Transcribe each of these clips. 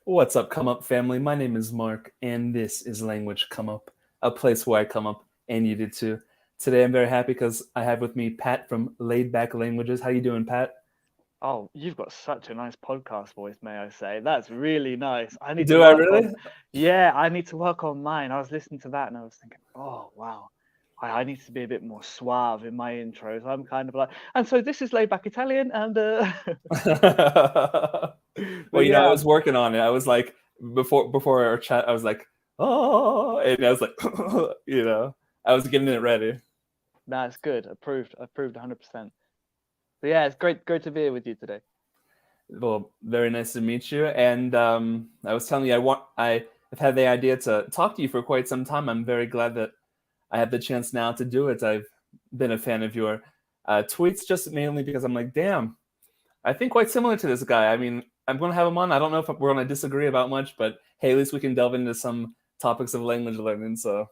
What's up, Come Up family? My name is Mark, and this is Language Come Up, a place where I come up, and you did too. Today, I'm very happy because I have with me Pat from Laid Back Languages. How you doing, Pat? Oh, you've got such a nice podcast voice, may I say. That's really nice. I need to Do I work on, really? yeah, I need to work on mine. I was listening to that and I was thinking, oh, wow. I need to be a bit more suave in my intros. I'm kind of like, and so this is laid back Italian and Well, but I yeah, was working on it. I was like, before our chat, I was like, oh, and I was like, I was getting it ready. that's good. Approved 100%. But yeah, it's great to be here with you today. Well, very nice to meet you. And I was telling you, I've had the idea to talk to you for quite some time. I'm very glad that I have the chance now to do it. I've been a fan of your tweets, just mainly because I'm like, damn, I think quite similar to this guy. I mean, I'm going to have him on. I don't know if we're going to disagree about much, but hey, at least we can delve into some topics of language learning. So,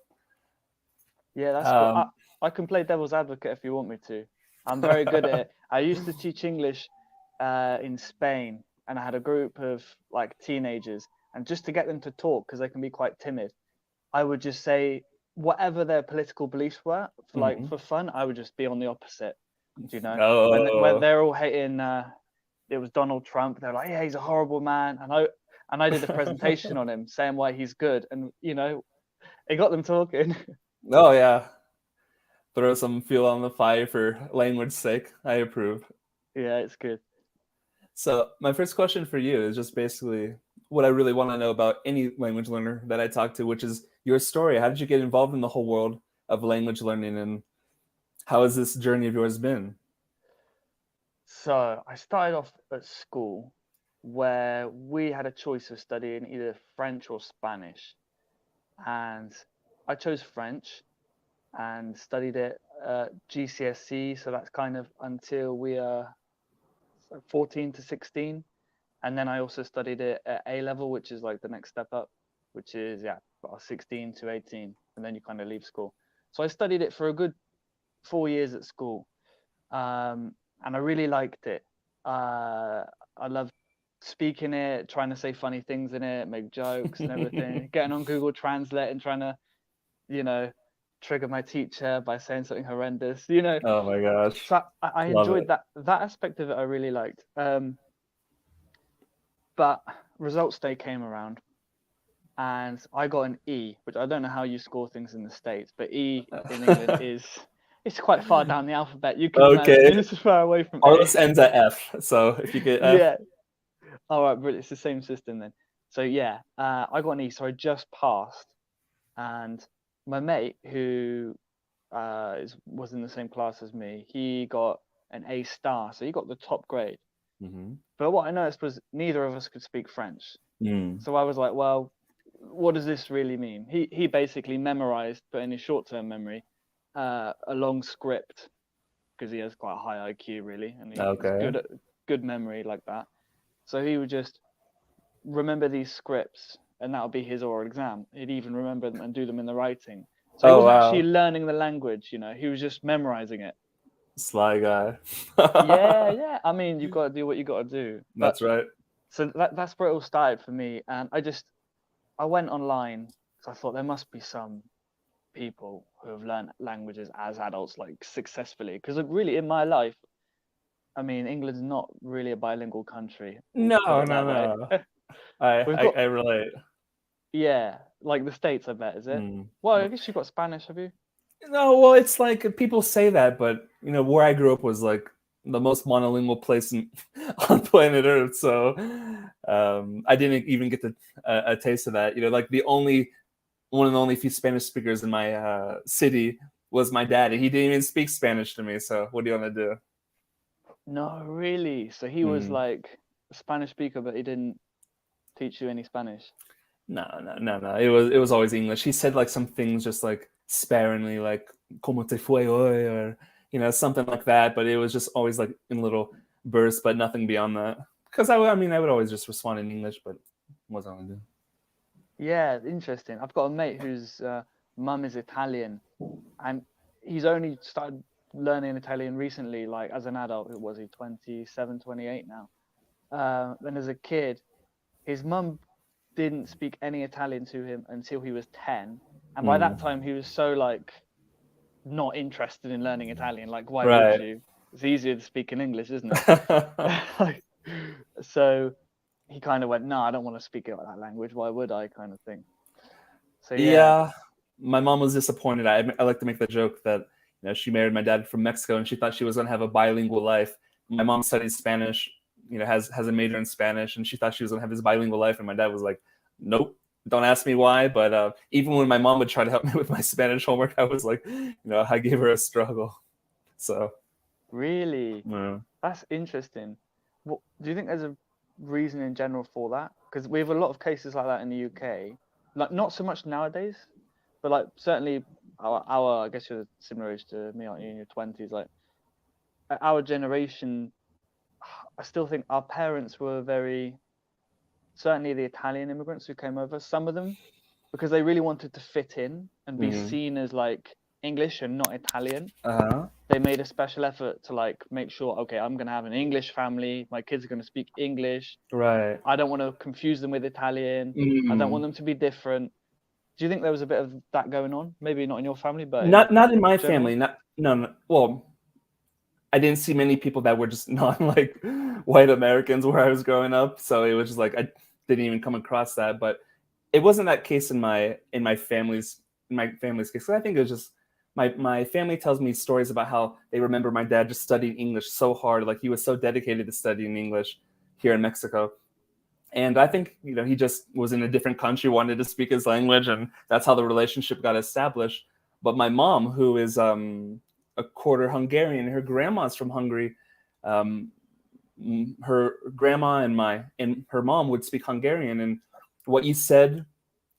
Yeah, that's cool. I, um, I can play devil's advocate if you want me to. I'm very good at it. I used to teach English in Spain, and I had a group of like teenagers, and just to get them to talk because they can be quite timid, I would just say whatever their political beliefs were, for, like mhm. for fun. I would just be on the opposite. Do you know when Oh, they're all hating? It was Donald Trump. They're like, yeah, he's a horrible man, and I did a presentation on him saying why he's good, and it got them talking. oh yeah. Throw some fuel on the fire for language sake. I approve. Yeah, it's good. So, my first question for you is just basically what I really want to know about any language learner that I talk to, which is your story. How did you get involved in the whole world of language learning, and how has this journey of yours been? So I started off at school where we had a choice of studying either French or Spanish. And I chose French and studied it GCSE. So that's kind of until we are 14 to 16. And then I also studied it at A level, which is like the next step up, which is, yeah, 16 to 18. And then you kind of leave school. So I studied it for a good 4 years at school. And I really liked it. I loved speaking it, trying to say funny things in it, make jokes and everything. Getting on Google Translate and trying to, you know, trigger my teacher by saying something horrendous. Oh my gosh. So I Love enjoyed it. that aspect of it. I really liked. But results day came around, and I got an E, which I don't know how you score things in the States, but E in England is it's quite far down the alphabet. You can imagine Okay. it's far away from A. Ours ends at F. So if you get F, Yeah. All right, but it's the same system then. So yeah, I got an E, so I just passed, and my mate who was in the same class as me, he got an A star, so he got the top grade. hmm But what I noticed was neither of us could speak French, mm. so I was like, well, what does this really mean? He basically memorized, but in his short-term memory, a long script because he has quite a high IQ really, and he's Okay. good memory like that. So he would just remember these scripts, and that would be his oral exam. He'd even remember them and do them in the writing. So he Oh wasn't actually wow, learning the language, he was just memorizing it. sly guy. Yeah, yeah. I mean, you've got to do what you got to do. But That's right. so that's where it all started for me. And I went online because I thought there must be some people who have learned languages as adults, like successfully. Because really, in my life, I mean, England's not really a bilingual country. We'll put No, it no, that way. no. I, We've I got I relate. Yeah, like the States, I bet, is it? Mm. Well, I guess you've got Spanish, have you? No, well, it's like people say that, but where I grew up was like the most monolingual place on planet Earth. So I didn't even get a taste of that. Like the only one of the only few Spanish speakers in my city was my dad, and he didn't even speak Spanish to me. So what do you want to do? No, really. So he was Mm. like a Spanish speaker, but he didn't teach you any Spanish. No, no, no, no. It was always English. He said like some things just like sparingly, like "Como te fue hoy?" or something like that. But it was just always like in little bursts, but nothing beyond that. Because I mean, I would always just respond in English, but what was I gonna do? Yeah, interesting. I've got a mate whose mum is Italian, and he's only started learning Italian recently, like as an adult. Who was he, 27, 28 now? Then as a kid, his mum didn't speak any Italian to him until he was 10. And by that time, he was so like not interested in learning Italian. Like, why would Right. you? It's easier to speak in English, isn't it? So he kind of went, no, I don't want to speak that language. Why would I, kind of thing. So Yeah, my mom was disappointed. I like to make the joke that she married my dad from Mexico, and she thought she was going to have a bilingual life. My mom studies Spanish, has a major in Spanish, and she thought she was going to have this bilingual life. And my dad was like, "Nope, don't ask me why." But even when my mom would try to help me with my Spanish homework, I was like, I gave her a struggle. So really, yeah. that's interesting. What do you think there's a reason in general for that? Because we have a lot of cases like that in the UK. Like, not so much nowadays, but like certainly our I guess you're similar age to me, aren't you, in your 20s? Like our generation, I still think our parents were certainly the Italian immigrants who came over, some of them, because they really wanted to fit in and be seen as like English and not Italian. They made a special effort to like make sure, okay, I'm going to have an English family. My kids are going to speak English. Right. I don't want to confuse them with Italian. I don't want them to be different. Do you think there was a bit of that going on? Maybe not in your family, but Not in my general? family. No. Well, I didn't see many people that were just not like white Americans where I was growing up, so it was just like I didn't even come across that. But it wasn't that case in my family's case. I think it was just my family tells me stories about how they remember my dad just studying English so hard, like he was so dedicated to studying English here in Mexico. And I think he just was in a different country, wanted to speak his language, and that's how the relationship got established. But my mom, who is a quarter Hungarian, her grandma's from Hungary. Her grandma and her mom would speak Hungarian, and what you said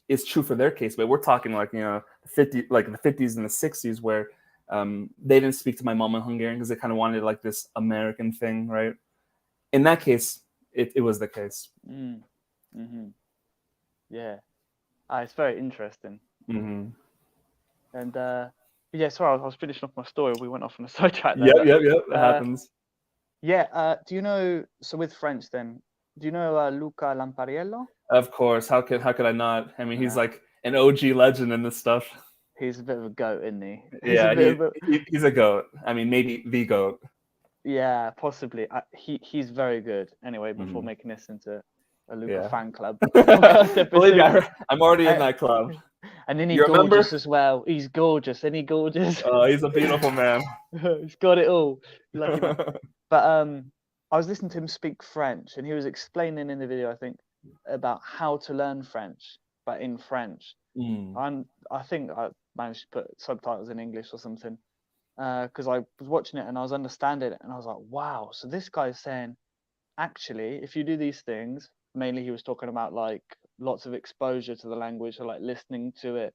is true for their case. But we're talking like the 50s and the 60s, where they didn't speak to my mom in Hungarian because they kind of wanted like this American thing, right? In that case, it was the case. Yeah, it's very interesting. Mm-hmm. And yeah, sorry, I was finishing off my story. We went off on a sidetrack there. Yep. It happens. Yeah. Do you know? So with French, then, do you know Luca Lampariello? Of course. How could I not? I mean, he's like an OG legend in this stuff. He's a bit of a goat, isn't he? Yeah, he's a goat. I mean, maybe the goat. Yeah, possibly. He's very good. Anyway, before making this into a Luca fan club. Believe me, I'm already in that club. And then he's gorgeous as well. He's gorgeous. Isn't he gorgeous? Oh, he's a beautiful man. He's got it all. Lucky man. But I was listening to him speak French, and he was explaining in the video, I think, about how to learn French, but in French. And I think I managed to put subtitles in English or something, because I was watching it and I was understanding it, and I was like, wow. So this guy's saying, actually, if you do these things, mainly he was talking about like lots of exposure to the language, or like listening to it,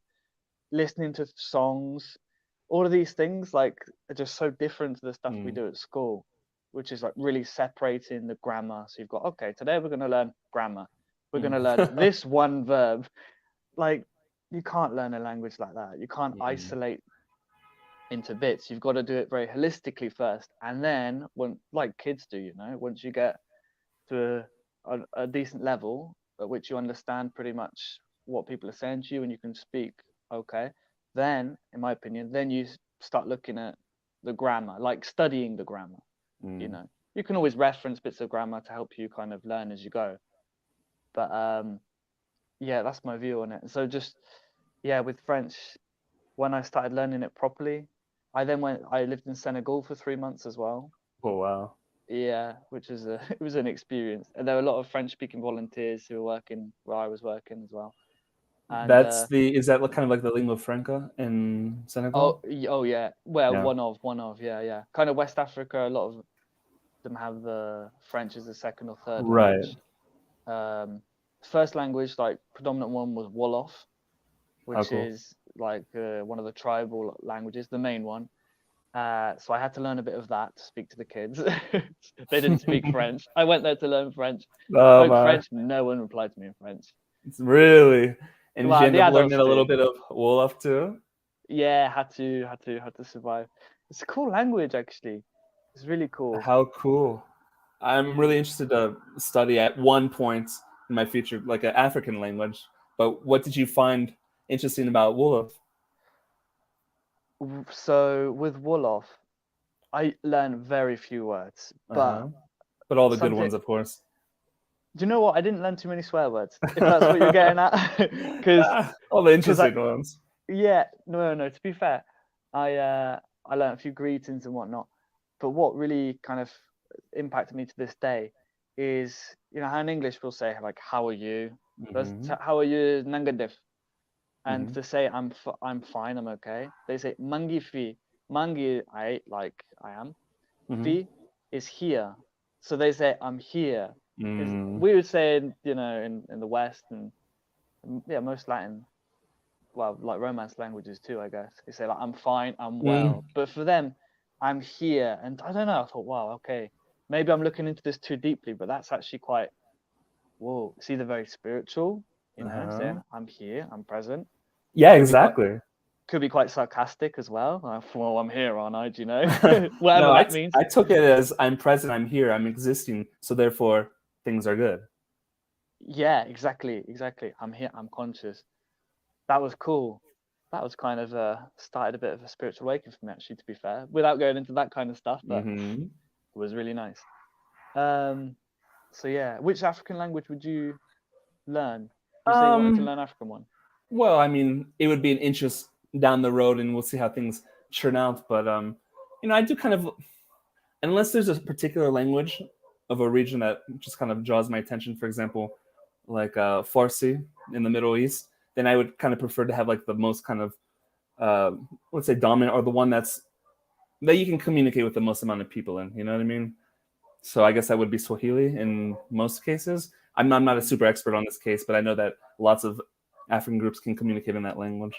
listening to songs, all of these things like are just so different to the stuff we do at school, which is like really separating the grammar. So you've got, okay, today we're going to learn grammar. We're going to learn this one verb. Like, you can't learn a language like that. You can't isolate into bits. You've got to do it very holistically first. And then when, like kids do, once you get to a decent level at which you understand pretty much what people are saying to you and you can speak, okay, then, in my opinion, then you start looking at the grammar, like studying the grammar. You can always reference bits of grammar to help you kind of learn as you go. But yeah, that's my view on it. So just, yeah, with French, when I started learning it properly, I lived in Senegal for 3 months as well. Oh, wow. Yeah, which is it was an experience. And there were a lot of French-speaking volunteers who were working where I was working as well. And is that kind of like the lingua franca in Senegal? Oh yeah. Well, yeah. One of, yeah. Kind of West Africa, a lot of them have the French as the second or third language. First language, like predominant one, was Wolof, which is like one of the tribal languages, the main one. So I had to learn a bit of that to speak to the kids. They didn't speak French. I went there to learn French. I spoke French. No one replied to me in French. Really? And did you end up learning a little bit of Wolof too? Yeah, had to survive. It's a cool language, actually. It's really cool. How cool. I'm really interested to study at one point, in my future, like an African language. But what did you find interesting about Wolof? So with Wolof, I learned very few words, but But all the good something. ones, of course. Do you know what? I didn't learn too many swear words, if that's what you're getting at. Because all the interesting ones. Yeah, no. To be fair, I learned a few greetings and whatnot. But what really kind of impacted me to this day is, how in English we'll say like "How are you?" How are you, Nangadif? And to say I'm fine, I'm okay. They say "Mangi fi." Mangi, I am. Fi is here. So they say I'm here. We would say in the West and most Latin, well, like Romance languages too, I guess. They say like I'm fine, I'm well. But for them, I'm here. And I don't know, I thought, wow, okay. Maybe I'm looking into this too deeply, but that's actually quite, whoa, it's either very spiritual, saying I'm here, I'm present. Yeah, exactly. Could be quite sarcastic as well. Like, well, I'm here, aren't I? Do you know? Whatever no, that means. I took it as I'm present, I'm here, I'm existing, so therefore things are good. Yeah, exactly. I'm here, I'm conscious. That was cool. That was kind of started a bit of a spiritual awakening for me, actually, to be fair, without going into that kind of stuff, but it was really nice. So yeah, which African language would you learn? You say you wanted to learn African one. Well, I mean, it would be an interest down the road, and we'll see how things turn out. But I do kind of, unless there's a particular language of a region that just kind of draws my attention. For example, like Farsi in the Middle East, then I would kind of prefer to have like the most kind of, let's say, dominant, or the one that you can communicate with the most amount of people in. You know what I mean? So I guess that would be Swahili in most cases. I'm not a super expert on this case, but I know that lots of African groups can communicate in that language.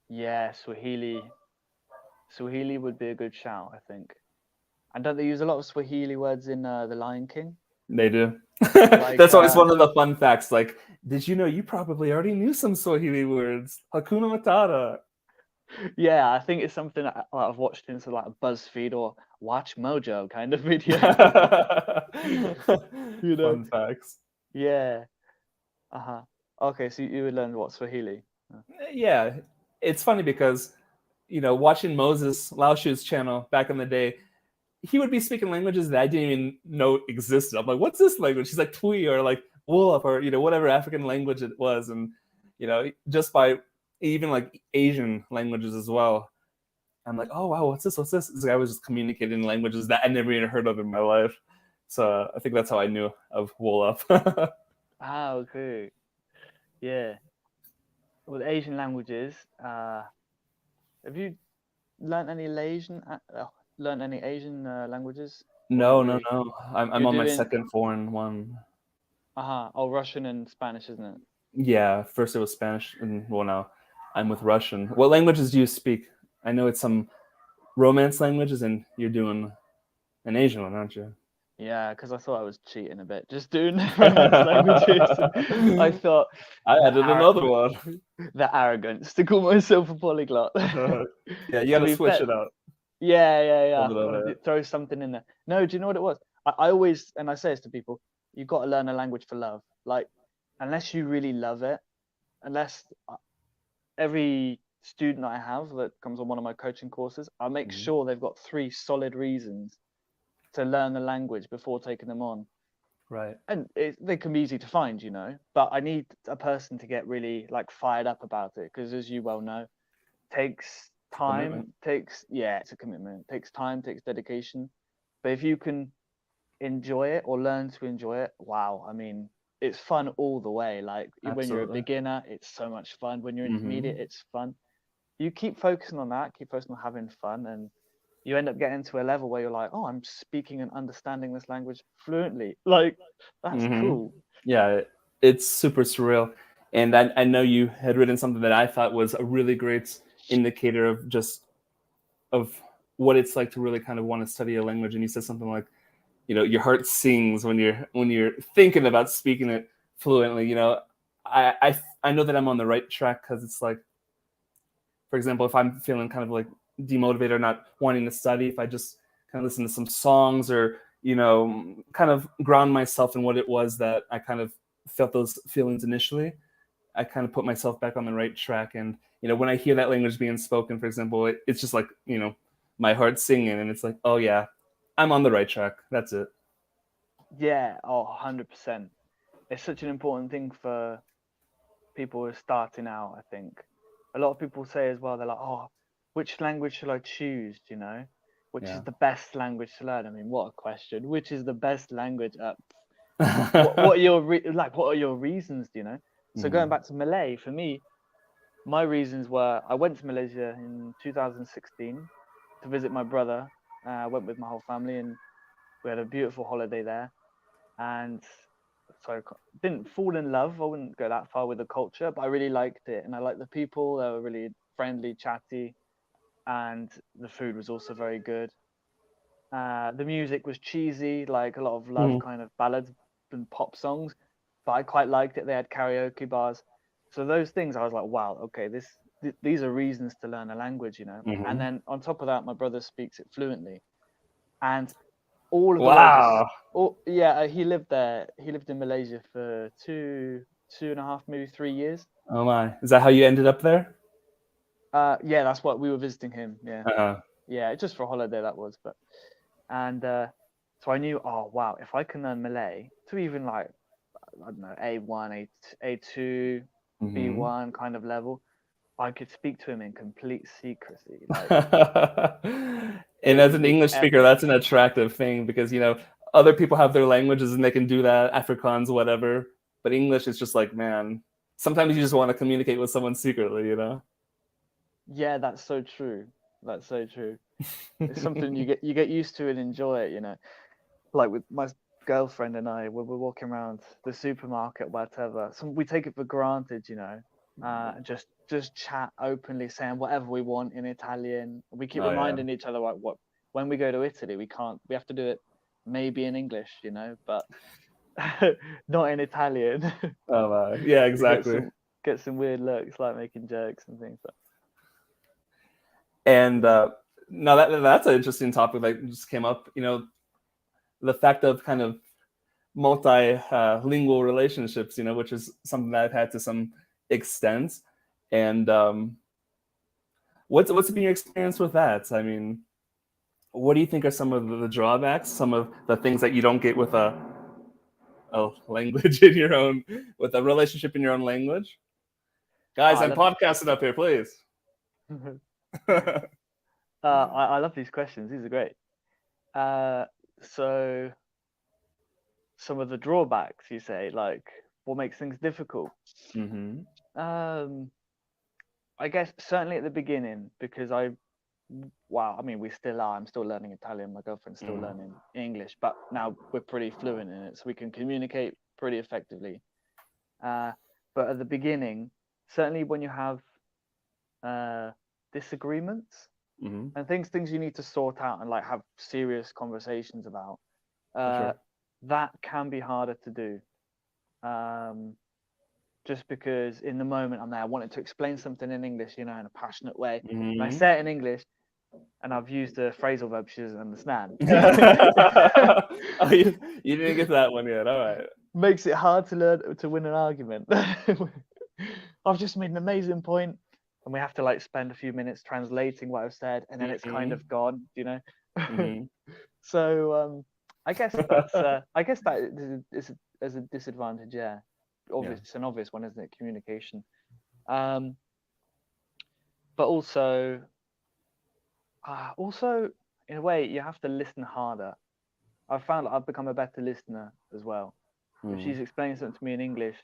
Yeah, Swahili would be a good shout, I think. And don't they use a lot of Swahili words in The Lion King? They do. That's always one of the fun facts. Like, did you know you probably already knew some Swahili words? Hakuna Matata. Yeah, I think it's something I've watched in like a BuzzFeed or Watch Mojo kind of video. Fun facts. Yeah. Okay, so you would learn what, Swahili? Yeah, it's funny because watching Moses Laoshu's channel back in the day, he would be speaking languages that I didn't even know existed. I'm like, what's this language? He's like Twi or like Wolof or whatever African language it was, and just by even like Asian languages as well. I'm like, oh wow, what's this? This guy was just communicating in languages that I never even heard of in my life. So I think that's how I knew of Wolof. Okay. Yeah. With Asian languages, have you learned any Asian languages? No. I'm on my second foreign one. Oh, Russian and Spanish, isn't it? Yeah, first it was Spanish, and well, now I'm with Russian. What languages do you speak? I know it's some Romance languages, and you're doing an Asian one, aren't you? Yeah, because I thought I was cheating a bit, just doing Romance languages. I thought I added another one. The arrogance to call myself a polyglot. Yeah, you gotta switch it out. Yeah. Throw something in there. No, do you know what it was? I always, and I say this to people, you've got to learn a language for love. Like, unless you really love it, unless every student I have that comes on one of my coaching courses, I make sure they've got 3 solid reasons to learn the language before taking them on. Right. And they can be easy to find, but I need a person to get really like fired up about it, because as you well know, takes time, it's a commitment, takes time, takes dedication. But if you can enjoy it or learn to enjoy it, wow, I mean, it's fun all the way. Like when you're a beginner, it's so much fun. When you're intermediate, it's fun. You keep focusing on that, keep focusing on having fun, and you end up getting to a level where you're like, oh, I'm speaking and understanding this language fluently. Like, that's cool. Yeah, it's super surreal. And I know you had written something that I thought was a really great indicator of what it's like to really kind of want to study a language. And you said something like, your heart sings when you're thinking about speaking it fluently. I know that I'm on the right track, because it's like, for example, if I'm feeling kind of like demotivated or not wanting to study, if I just kind of listen to some songs or kind of ground myself in what it was that I kind of felt those feelings initially, I kind of put myself back on the right track. And, when I hear that language being spoken, for example, it's just like, my heart singing, and it's like, oh yeah, I'm on the right track. That's it. Yeah, 100%. It's such an important thing for people who are starting out, I think. A lot of people say as well, they're like, oh, which language should I choose, Which Yeah. is the best language to learn? I mean, what a question. Which is the best language? What are your what are your reasons, So going back to Malay, for me, my reasons were I went to Malaysia in 2016 to visit my brother. I went with my whole family and we had a beautiful holiday there. And so I didn't fall in love. I wouldn't go that far with the culture, but I really liked it. And I liked the people. They were really friendly, chatty. And the food was also very good. The music was cheesy, like a lot of love kind of ballads and pop songs, but I quite liked it. They had karaoke bars. So those things, I was like, wow, okay, these are reasons to learn a language, And then on top of that, my brother speaks it fluently. And all of the ways, Wow. yeah, he lived there. He lived in Malaysia for two and a half, maybe 3 years. Oh my. Is that how you ended up there? Yeah, that's what we were visiting him. Yeah, Uh-huh. yeah, just for a holiday that was. But and so I knew, oh wow, if I can learn Malay to even like I don't know A1, A2, B1 kind of level, I could speak to him in complete secrecy. Like And it as would an be English speaker, epic. that's an attractive thing because, other people have their languages and they can do that, Afrikaans, whatever. But English is just like, man, sometimes you just want to communicate with someone secretly. Yeah, that's so true. That's so true. It's something you get used to and enjoy it. Like with my girlfriend and I, when we're walking around the supermarket, whatever, we take it for granted. Just chat openly, saying whatever we want in Italian. We keep Oh, yeah. reminding each other like what when we go to Italy, we have to do it maybe in English, but not in Italian. Oh, yeah, We exactly. get some weird looks, like making jokes and things. And now that's an interesting topic that just came up. The fact of kind of multi-lingual relationships, which is something that I've had to some extent. And what's been your experience with that? I mean, what do you think are some of the drawbacks, some of the things that you don't get with a language in your own, with a relationship in your own language? Guys, I I'm love podcasting up here, please. I love these questions. These are great. So some of the drawbacks, you say, like what makes things difficult? I guess certainly at the beginning, because I mean, we still are. I'm still learning Italian. My girlfriend's still learning English, but now we're pretty fluent in it, so we can communicate pretty effectively. But at the beginning, certainly when you have disagreements and things you need to sort out and like have serious conversations about, Sure. that can be harder to do. Just because in the moment I'm there, I wanted to explain something in English, in a passionate way. And I say it in English and I've used a phrasal verb she doesn't understand. Oh, you didn't get that one yet. All right. Makes it hard to learn to win an argument. I've just made an amazing point and we have to like spend a few minutes translating what I've said and then it's kind of gone. So I guess that is a disadvantage, yeah. It's an obvious one, isn't it? Communication. But also in a way you have to listen harder. I've found that I've become a better listener as well. If she's explaining something to me in English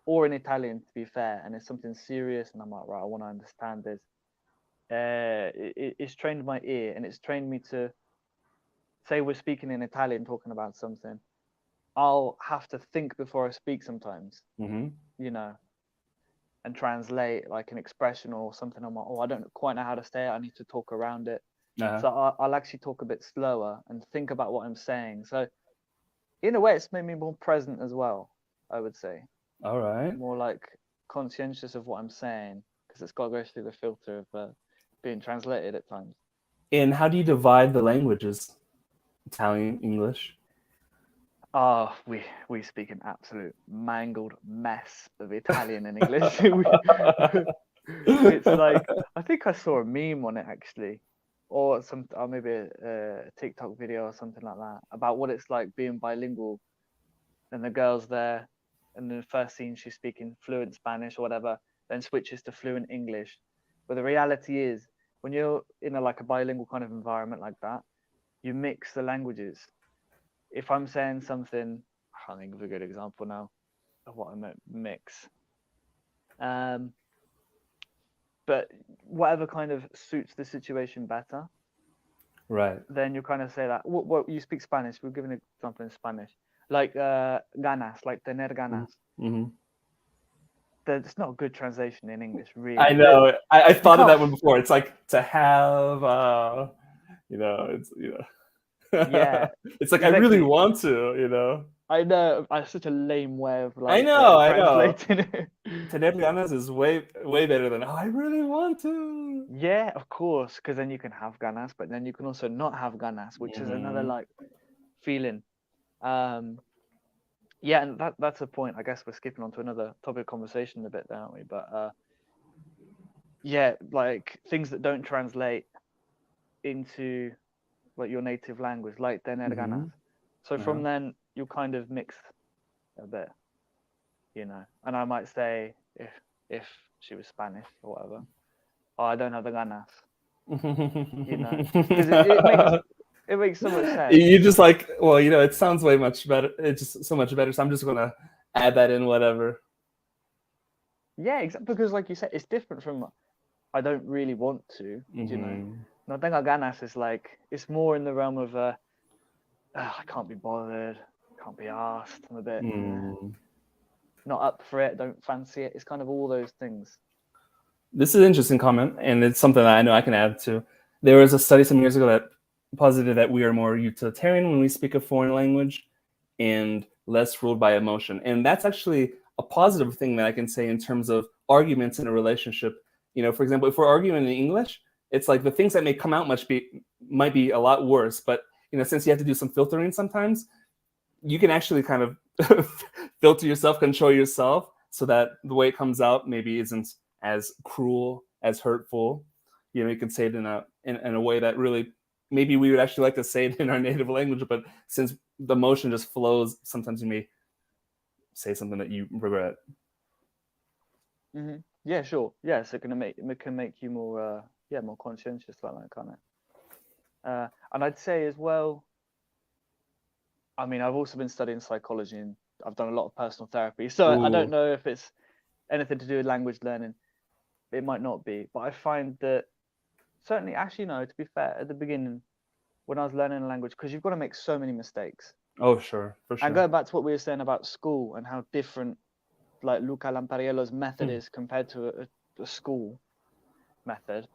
or in Italian, to be fair, and it's something serious and I'm like, right, I want to understand this, it's trained my ear and it's trained me to say we're speaking in Italian talking about something, I'll have to think before I speak sometimes, and translate like an expression or something. I'm like, oh, I don't quite know how to say it. I need to talk around it. So I'll actually talk a bit slower and think about what I'm saying. So in a way, it's made me more present as well, I would say. All right. More like conscientious of what I'm saying because it's got to go through the filter of being translated at times. And how do you divide the languages? Italian, English? Oh, we speak an absolute mangled mess of Italian and English. It's like, I think I saw a meme on it actually, or maybe a TikTok video or something like that about what it's like being bilingual. And the girl's there, and in the first scene she's speaking fluent Spanish or whatever, then switches to fluent English. But the reality is, when you're in like a bilingual kind of environment like that, you mix the languages. If I'm saying something, I can't think of a good example now of what I meant mix. But whatever kind of suits the situation better, Right. then you kind of say that. What you speak Spanish? We'll give an example in Spanish, like ganas, like tener ganas. Mm-hmm. It's not a good translation in English, I really. know. I You thought of can't. that one before. It's like to have, it's Yeah, it's like I really exactly. want to. I know. It's such a lame way of I like know, I know. translating it. Tener ganas is way better than I really want to. Yeah, of course, because then you can have ganas, but then you can also not have ganas, which is another Mm-hmm. like feeling. Um, yeah, and that's a point. I guess we're skipping on to another topic of conversation a bit, there, aren't we? But yeah, like things that don't translate into like your native language, like tener Mm-hmm. ganas. So Yeah. from then you kind of mix a bit, And I might say if she was Spanish or whatever, oh, I don't have the ganas, because it makes so much sense. You just like, well, it sounds way much better. It's just so much better. So I'm just gonna add that in, whatever. Yeah, exactly. Because like you said, it's different from I don't really want to. Mm-hmm. No tengo ganas is like it's more in the realm of I can't be bothered, can't be asked. I'm a bit Mm. not up for it, don't fancy it. It's kind of all those things. This is an interesting comment, and it's something that I know I can add to. There was a study some years ago that posited that we are more utilitarian when we speak a foreign language and less ruled by emotion. And that's actually a positive thing that I can say in terms of arguments in a relationship. For example, if we're arguing in English, it's like the things that may come out might be a lot worse. But since you have to do some filtering sometimes, you can actually kind of filter yourself, control yourself, so that the way it comes out maybe isn't as cruel, as hurtful. You can say it in a way that really maybe we would actually like to say it in our native language, but since the emotion just flows, sometimes you may say something that you regret. Mm-hmm. Yeah, sure. Yeah, so it can make you more more conscientious like that, can't it? And I'd say as well. I mean, I've also been studying psychology and I've done a lot of personal therapy, so I don't Ooh. know if it's anything to do with language learning. It might not be, but I find that certainly, actually, no. To be fair, at the beginning, when I was learning a language, because you've got to make so many mistakes. Oh, sure, for And sure. going back to what we were saying about school and how different, like Luca Lampariello's method is compared to a school method.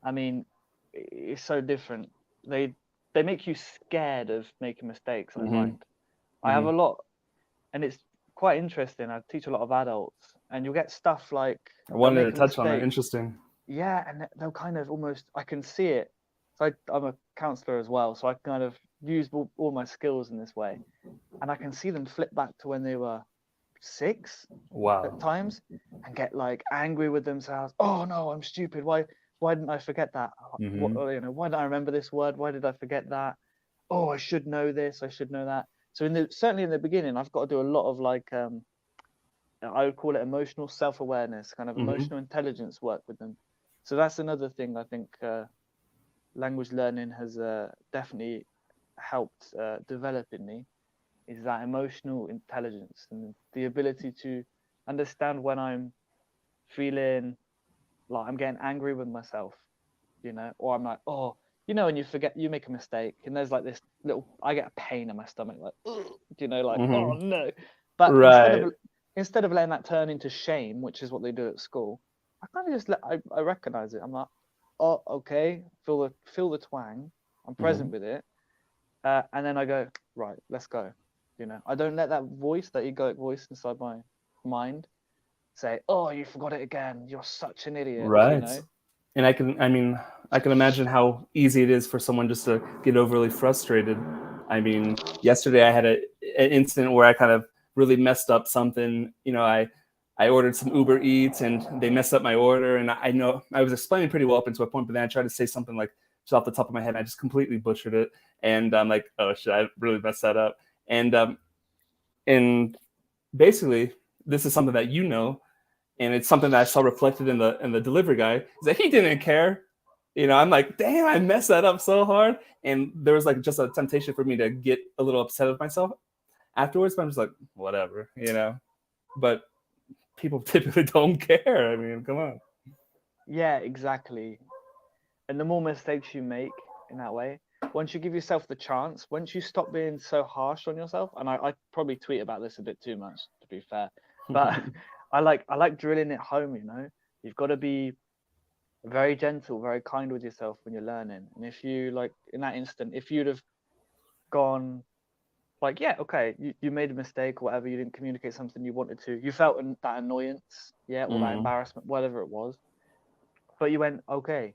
I mean, it's so different. They make you scared of making mistakes, I Mm-hmm. find. I have Mm-hmm. a lot, and it's quite interesting. I teach a lot of adults, and you'll get stuff like I they'll wanted to make a touch on that. mistake. Interesting. Yeah, and they'll kind of almost, I can see it. So I'm a counselor as well, so I kind of use all my skills in this way, and I can see them flip back to when they were 6 at Wow. times and get like angry with themselves. Oh no, I'm stupid. Why didn't I forget that? Mm-hmm. Why don't I remember this word? Why did I forget that? Oh, I should know this. I should know that. So certainly in the beginning, I've got to do a lot of like I would call it emotional self-awareness, kind of Mm-hmm. emotional intelligence work with them. So that's another thing I think language learning has definitely helped develop in me, is that emotional intelligence and the ability to understand when I'm feeling like I'm getting angry with myself, or I'm like, oh, when you forget, you make a mistake, and there's like this little, I get a pain in my stomach, like, like, oh Mm-hmm. no. But Right. instead of letting that turn into shame, which is what they do at school, I kind of just I recognize it. I'm like, oh, okay, feel the twang. I'm Mm-hmm. present with it, and then I go, right, let's go. I don't let that voice, that egoic voice inside my mind, say, oh, you forgot it again. You're such an idiot. Right. And I mean, I can imagine how easy it is for someone just to get overly frustrated. I mean, yesterday I had an incident where I kind of really messed up something. I ordered some Uber Eats and they messed up my order. And I know I was explaining pretty well up until a point, but then I tried to say something like just off the top of my head. And I just completely butchered it. And I'm like, oh shit, I really messed that up. And basically, this is something that and it's something that I saw reflected in the delivery guy, is that he didn't care. I'm like, damn, I messed that up so hard. And there was like just a temptation for me to get a little upset with myself afterwards, but I'm just like, whatever. But people typically don't care. I mean, come on. Yeah, exactly. And the more mistakes you make in that way, once you give yourself the chance, once you stop being so harsh on yourself, and I probably tweet about this a bit too much, to be fair, but I like drilling it home. You've got to be very gentle, very kind with yourself when you're learning. And if you, like, in that instant, if you'd have gone like, yeah, okay, you made a mistake or whatever, you didn't communicate something you wanted to, you felt that annoyance, yeah, or that embarrassment, whatever it was, but you went, okay,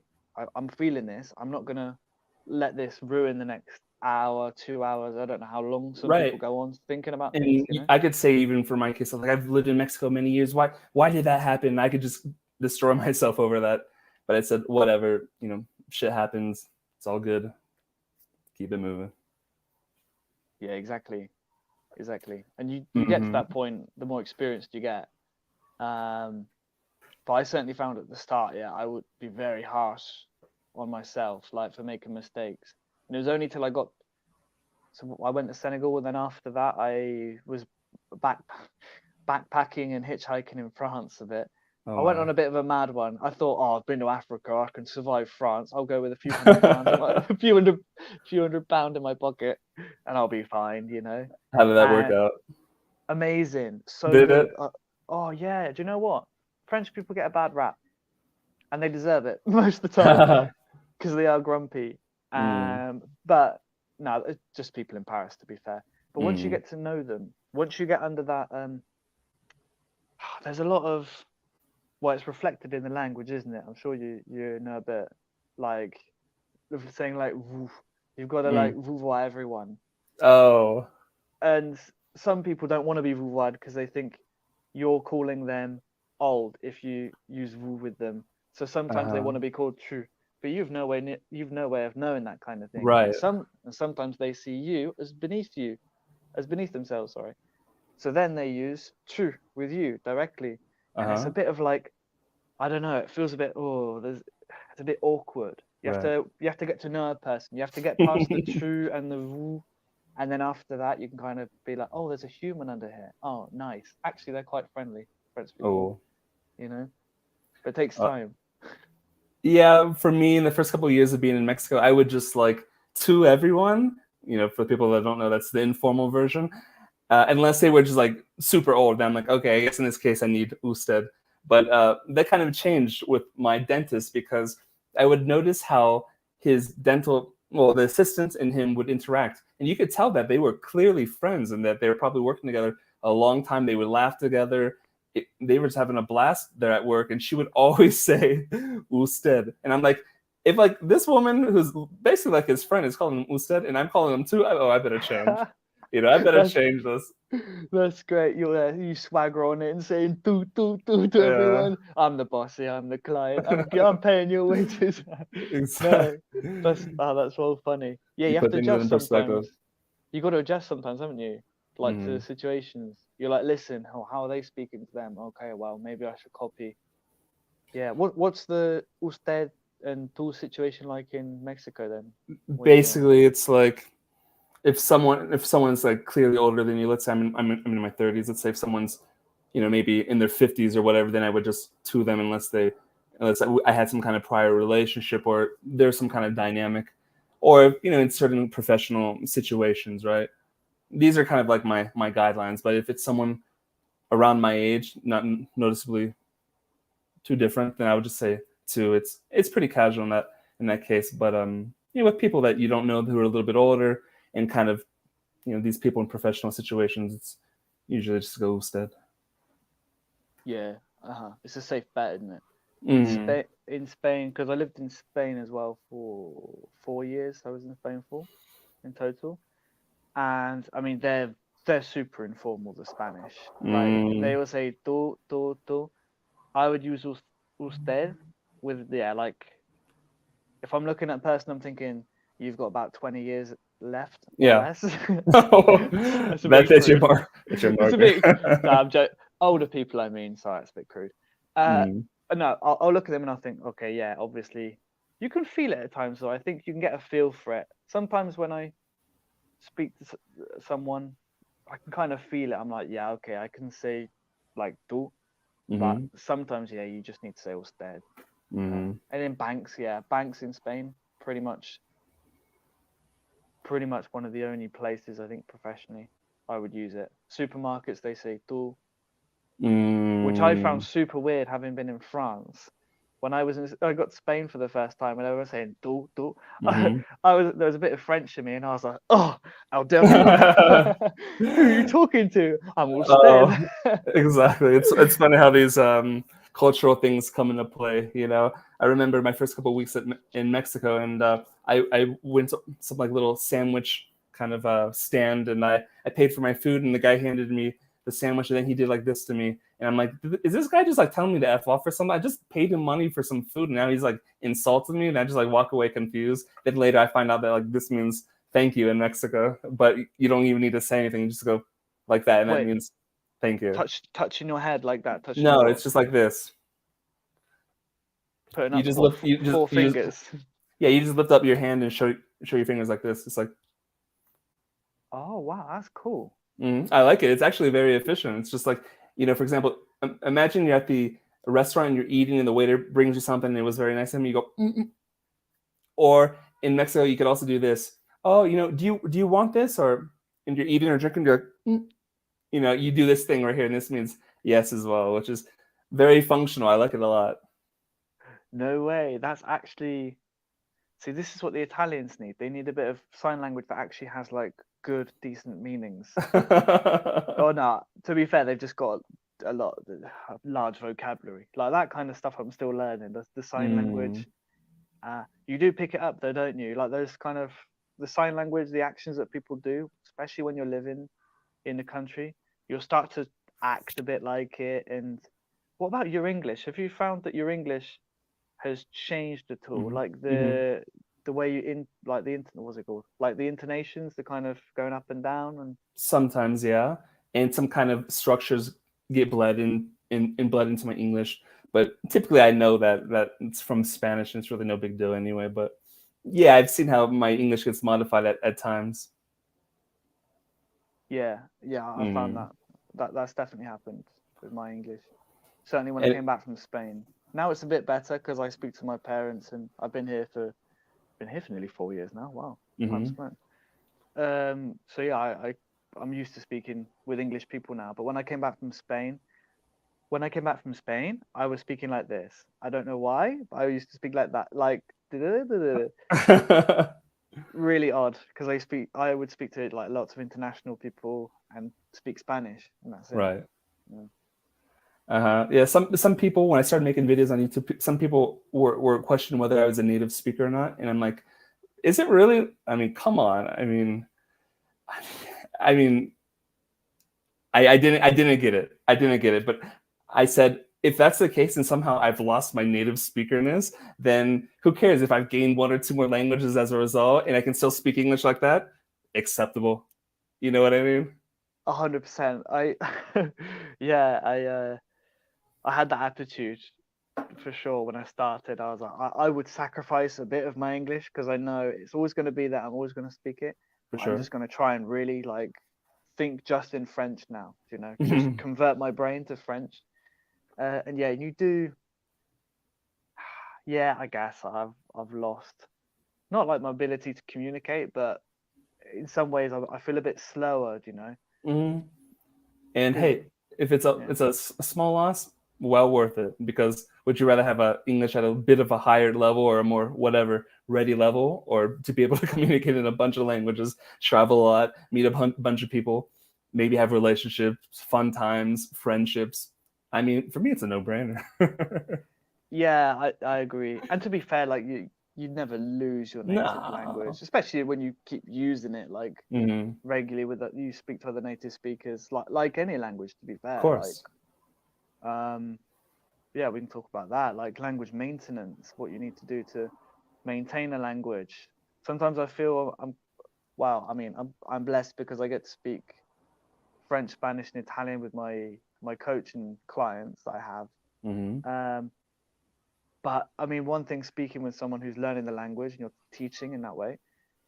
I'm feeling this, I'm not gonna let this ruin the next hour, 2 hours, I don't know how long some people Right. go on thinking about And things. I could say, even for my case, like, I've lived in Mexico many years. Why did that happen? I could just destroy myself over that. But I said, whatever, shit happens. It's all good. Keep it moving. Yeah, exactly. And you get to that point, the more experienced you get. But I certainly found at the start, yeah, I would be very harsh on myself, like, for making mistakes. And it was only till so I went to Senegal, and then after that I was backpacking and hitchhiking in France a bit. Oh, I went wow. on a bit of a mad one. I thought, oh, I've been to Africa, I can survive France. I'll go with a few £100 a few hundred pound in my pocket, and I'll be fine. How did that work And out? amazing, so Did it? good. Oh yeah, do you know what? French people get a bad rap, and they deserve it most of the time because they are grumpy. But no, it's just people in Paris, to be fair. But once you get to know them, once you get under that, there's a lot of, well, it's reflected in the language, isn't it? I'm sure you know a bit, like saying like vous. You've got to like vouvoie everyone, Oh. and some people don't want to be vouvoied because they think you're calling them old if you use vous with them. So sometimes they want to be called true, but you've no way of knowing that kind of thing. Right. And sometimes they see you as beneath themselves. Sorry. So then they use true with you directly, and it's a bit of like, I don't know. It feels a bit, it's a bit awkward. Right. You have to get to know a person. You have to get past the true and the vous, and then after that you can kind of be like, oh, there's a human under here. Oh, nice. Actually, they're quite friendly, French people. Oh. But it takes time. Yeah, for me, in the first couple of years of being in Mexico, I would just like to everyone. For people that don't know, that's the informal version. Unless they were just like super old, then I'm like, okay, I guess in this case I need usted. But that kind of changed with my dentist, because I would notice how the assistants and him would interact, and you could tell that they were clearly friends and that they were probably working together a long time. They would laugh together. They were just having a blast there at work, and she would always say usted. And I'm like, if like this woman who's basically like his friend is calling him usted and I'm calling him too, I better change. I better change this. That's great. You swagger on it and saying to everyone. I'm the boss here. I'm the client. I'm paying your wages. Exactly. No, that's well funny. Yeah, you have Put to things adjust in perspective. sometimes. You got to adjust sometimes, haven't you? Like to the situations. You're like, listen, how are they speaking to them? Okay, well, maybe I should copy. Yeah. What's the usted and tú situation like in Mexico then? Basically, it's like if someone's like clearly older than you. Let's say I'm in my 30s. Let's say if someone's maybe in their 50s or whatever, then I would just to them unless I had some kind of prior relationship or there's some kind of dynamic, or in certain professional situations, right? These are kind of like my guidelines. But if it's someone around my age, not noticeably too different, then I would just say two. It's pretty casual in that case. But with people that you don't know who are a little bit older and kind of these people in professional situations, it's usually just go usted. Yeah. It's a safe bet, isn't it? Mm. In Spain, because I lived in Spain as well for 4 years. I was in Spain for in total, and I mean they're super informal. The Spanish, like they Mm. will say tú. I would use usted with like if I'm looking at a person, I'm thinking you've got about 20 years left or Yeah. less. That's a bit That's your crude. mark. That's your It's a marker. bit. No, I'm joking. Older people, I mean. Sorry, it's a bit crude. Mm. No, I'll look at them and I'll think, okay, yeah, obviously, you can feel it at times. So I think you can get a feel for it. Sometimes when I speak to someone, I can kind of feel it. I'm like, yeah, okay, I can say like tú, but Mm-hmm. sometimes, yeah, you just need to say usted. Mm-hmm. And in banks, yeah, banks in Spain, pretty much one of the only places I think professionally I would use it. Supermarkets, they say tú, which I found Mm. super weird having been in France. When I got to Spain for the first time and everyone was saying tú. Mm-hmm. There was a bit of French in me and I was like, oh, how dare you? Who are you talking to? I'm all Oh, dead. exactly. It's funny how these cultural things come into play. I remember my first couple of weeks in Mexico, and I went to some like little sandwich kind of stand, and I paid for my food, and the guy handed me the sandwich, and then he did like this to me, and I'm like, is this guy just like telling me to F off or something? I just paid him money for some food, and now he's like insulted me, and I just like walk away confused. Then later I find out that like this means thank you in Mexico, but you don't even need to say anything. You just go like that, and that Wait, means thank you. touching your head like that, touching No, your it's just like this. putting You up just what lift you just four you just fingers. yeah, you just lift up your hand and show your fingers like this. It's like Oh wow, that's cool. I like it. It's actually very efficient. It's just like, for example, imagine you're at the restaurant and you're eating and the waiter brings you something and it was very nice and you go or in Mexico you could also do this. Oh, do you want this? Or and you're eating or drinking, you're like, you do this thing right here and this means yes as well, which is very functional. I like it a lot. No way. That's actually see. This is what the Italians need. They need a bit of sign language that actually has like good, decent meanings. Or not. To be fair, they've just got a large vocabulary. Like that kind of stuff. I'm still learning. The sign Mm. language. You do pick it up though, don't you? Like those kind of the sign language, the actions that people do, especially when you're living in the country, you'll start to act a bit like it. And what about your English? Have you found that your English has changed at all? Hmm. Like Hmm. the way you in like the what's it called? Like the intonations, the kind of going up and down and Sometimes, yeah, and some kind of structures get bled into my English, but typically I know that it's from Spanish and it's really no big deal anyway. But yeah, I've seen how my English gets modified at times. yeah, I found Mm. that's definitely happened with my English. Certainly when I And came back from Spain. Now it's a bit better because I speak to my parents and I've been here for nearly 4 years now. Wow, time's mhm. flown. So yeah, I'm used to speaking with English people now. But when I came back from Spain, I was speaking like this. I don't know why, but I used to speak like that, like really odd because I would speak to like lots of international people and speak Spanish, and that's it. Right. Yeah. Uh-huh. Yeah, some people when I started making videos on YouTube, some people were questioning whether I was a native speaker or not, and I'm like, is it really? I mean, come on. I mean, I didn't get it. I didn't get it. But I said, if that's the case, and somehow I've lost my native speakerness, then who cares if I've gained one or two more languages as a result, and I can still speak English like that? Acceptable. You know what I mean? 100%. Yeah, I had that attitude for sure when I started. I was like, I would sacrifice a bit of my English because I know it's always going to be that I'm always going to speak it. For I'm sure. just going to try and really like think just in French now, just convert my brain to French. And yeah, you do. Yeah, I guess I've lost not like my ability to communicate, but in some ways I feel a bit slower, Mhm. And because hey, if it's a yeah, it's a, a small loss, well worth it. Because would you rather have a English at a bit of a higher level or a more whatever ready level, or to be able to communicate in a bunch of languages, travel a lot, meet a bunch of people, maybe have relationships, fun times, friendships? I mean, for me, it's a no-brainer. Yeah, I agree. And to be fair, like you never lose your native No. language, especially when you keep using it like Hmm. regularly with you speak to other native speakers, like any language. To be Of fair, like course. um, yeah, we can talk about that, like language maintenance, what you need to do to maintain a language. Sometimes I feel wow. I mean, I'm blessed because I get to speak French, Spanish, and Italian with my coach and clients that I have. Hmm. But I mean, one thing speaking with someone who's learning the language and you're teaching in that way,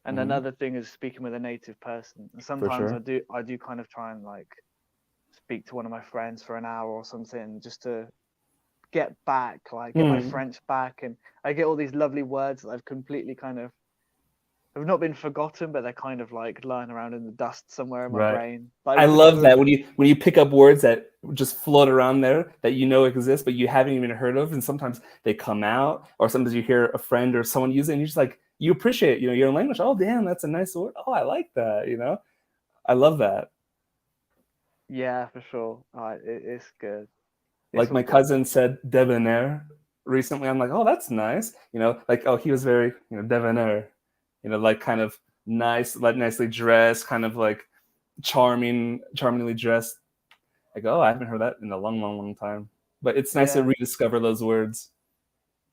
and Hmm. another thing is speaking with a native person. And For sometimes sure. I do kind of try and like speak to one of my friends for an hour or something just to get back, like get my Hmm. French back, and I get all these lovely words that I've completely kind of have not been forgotten, but they're kind of like lying around in the dust somewhere in my Right. brain. But I it's love because of that when you pick up words that just float around there that you know exist but you haven't even heard of, and sometimes they come out, or sometimes you hear a friend or someone use it, and you're just like you appreciate your own language. Oh damn, that's a nice word. Oh, I like that. I love that. yeah, for sure. It's good. It's Like all my good. cousin said debonair recently. I'm like, oh, that's nice. Like, oh, he was very debonair. Like kind of nice, like nicely dressed, kind of like charmingly dressed. Like, oh, I haven't heard that in a long, long, long time. But it's nice to Yeah, rediscover those words.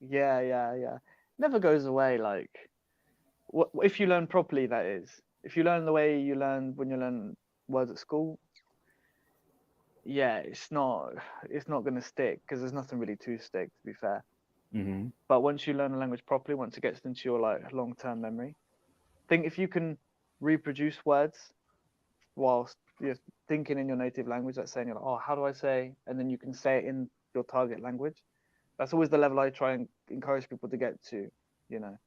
yeah. Never goes away. Like if you learn properly, that is. If you learn the way you learn when you learn words at school, yeah, it's not gonna stick because there's nothing really to stick, to be fair. Hmm. But once you learn a language properly, once it gets into your like long-term memory, think if you can reproduce words whilst you're thinking in your native language, that's saying, oh, how do I say? And then you can say it in your target language. That's always the level I try and encourage people to get to, you know.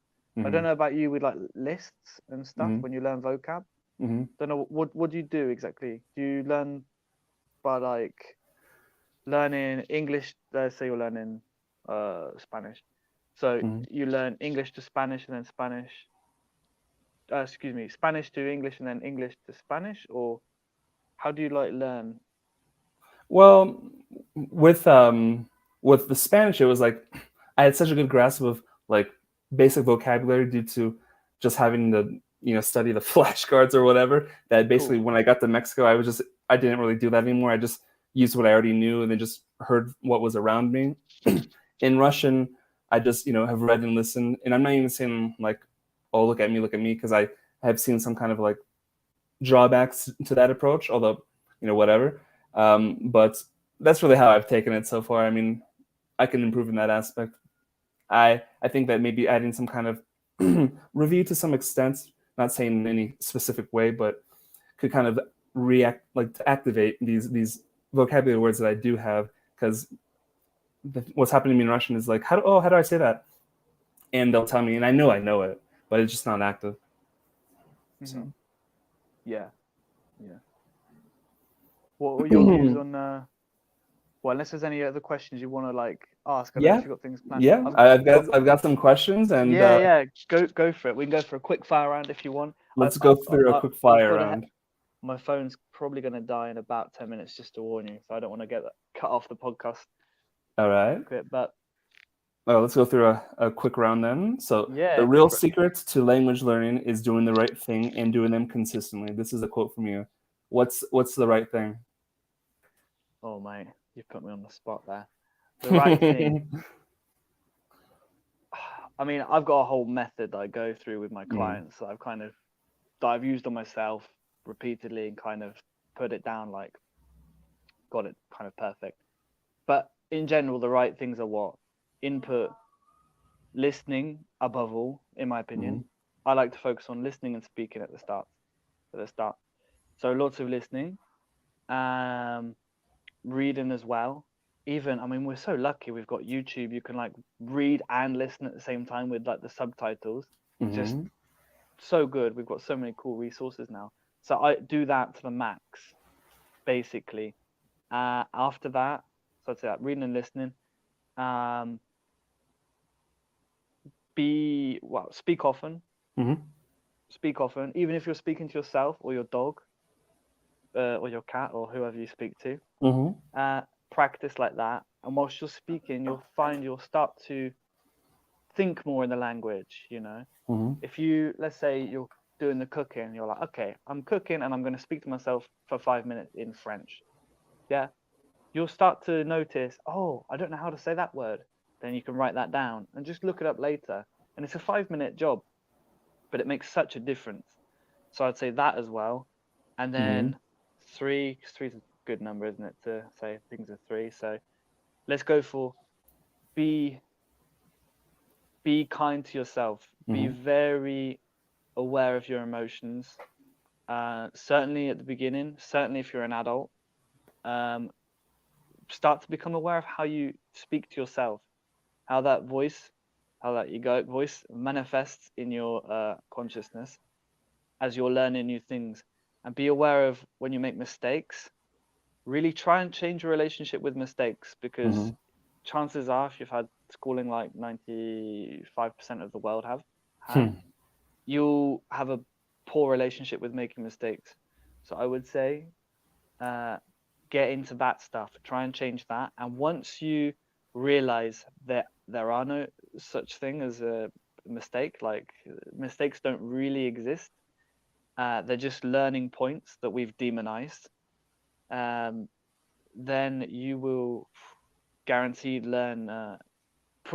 I don't Hmm. know about you with like lists and stuff Hmm. when you learn vocab. Hmm. Don't know what do you do exactly? Do you learn by like learning English? Let's say you're learning Spanish. So Hmm. you learn English to Spanish and then Spanish to English and then English to Spanish, or how do you like learn? Well, with with the Spanish, it was like I had such a good grasp of like basic vocabulary due to just having to study the flashcards or whatever. That basically Cool. when I got to Mexico, I didn't really do that anymore. I just used what I already knew and then just heard what was around me. In Russian, I just have read and listened, and I'm not even saying like, oh look at me, because I have seen some kind of like drawbacks to that approach, although whatever. But that's really how I've taken it so far. I mean, I can improve in that aspect. I think that maybe adding some kind of review to some extent, not saying in any specific way, but could kind of react like to activate these vocabulary words that I do have, because what's happening to me in Russian is like how do I say that, and they'll tell me, and I know it, but it's just not active. Hmm. So Yeah, yeah. What are your views on well, unless there's any other questions you want to like ask, I don't know yeah, if you've got things planned. yeah, I've got some questions, and Yeah. Go for it. We can go for a quick fire round if you want. let's go through a quick I've fire got round. my phone's probably going to die in about 10 minutes, just to warn you. So I don't want to get that cut off the podcast All right. quick. But Let's go through a quick round then. So, yeah, the go real for it. secret to language learning is doing the right thing and doing them consistently. This is a quote from you. What's the right thing? Oh mate, you put me on the spot there. The right thing. I mean, I've got a whole method that I go through with my Mm, clients that I've used on myself repeatedly and kind of put it down, like got it kind of perfect. But in general, the right things are what? Input, listening above all, in my opinion. mm, I like to focus on listening and speaking at the start. So lots of listening, um, reading as well. Even, I mean, we're so lucky. We've got YouTube. You can like read and listen at the same time with like the subtitles. Just mm-hmm, so good. We've got so many cool resources now. So I do that to the max, basically. After that, so I'd say that reading and listening. Um, speak often. mm-hmm, Speak often, even if you're speaking to yourself or your dog, or your cat or whoever you speak to. mm-hmm. Uh, Practice like that. and whilst you're speaking, you'll find you'll start to think more in the language. Mm-hmm. If you, let's say you're doing the cooking, you're like, okay, I'm cooking and I'm going to speak to myself for 5 minutes in French. Yeah, you'll start to notice, oh, I don't know how to say that word. Then you can write that down and just look it up later. And it's a 5 minute job, but it makes such a difference. So I'd say that as well. And Mm-hmm. then three, 'cause three's a good number, isn't it, to say things are three. So let's go for be be kind to yourself. Be Mm-hmm. very aware of your emotions. Certainly at the beginning, certainly if you're an adult, um, start to become aware of how you speak to yourself, how that voice, how that egoic voice manifests in your consciousness as you're learning new things. And be aware of when you make mistakes. Really try and change your relationship with mistakes, Mm-hmm. because chances are, if you've had schooling like 95% of the world have, Hmm. you'll have a poor relationship with making mistakes. So I would say get into that stuff, try and change that. And once you realize that there are no such thing as a mistake, like mistakes don't really exist, they're just learning points that we've demonized, um, then you will guaranteed learn.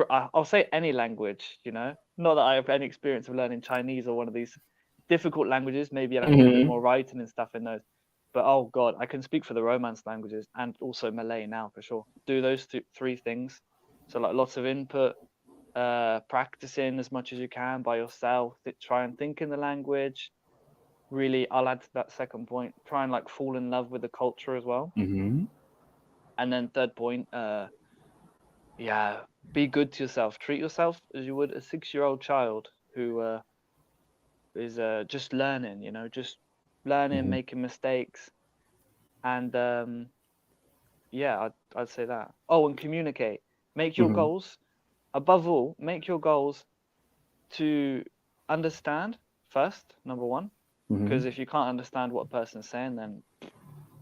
I'll say any language, not that I have any experience of learning Chinese or one of these difficult languages. Maybe I'd have to do a bit Mm-hmm. more writing and stuff in those. But oh God, I can speak for the Romance languages and also Malay now for sure. Do those three things. So like lots of input, practicing as much as you can by yourself. Try and think in the language. Really, I'll add to that second point. Try and like fall in love with the culture as well. Mm-hmm. And then third point, yeah, be good to yourself. Treat yourself as you would a 6-year-old child who is just learning, just learning, Mm-hmm. making mistakes. And yeah, I'd say that. Oh, and communicate. Make your Mm-hmm. goals. Above all, make your goals to understand first, number one. Mm-hmm. Because if you can't understand what a person's saying, then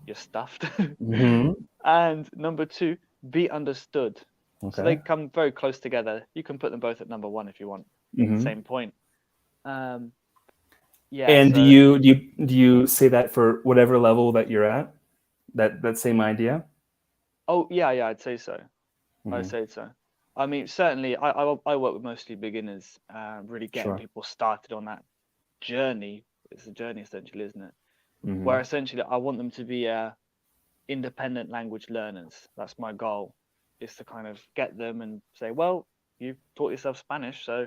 you're stuffed. Mm-hmm. And number two, be understood. So they Okay. come very close together. You can put them both at number one if you want. Mm-hmm. Same point. Um, yeah. And do So, you do you do you say that for whatever level that you're at? That same idea? oh yeah, yeah, I'd say so. I'd Mm-hmm. say so. I mean, certainly, I work with mostly beginners, really getting Sure. people started on that journey. It's a journey essentially, isn't it? Where Mm-hmm. essentially I want them to be independent language learners. That's my goal, is to kind of get them and say, well, you've taught yourself Spanish, so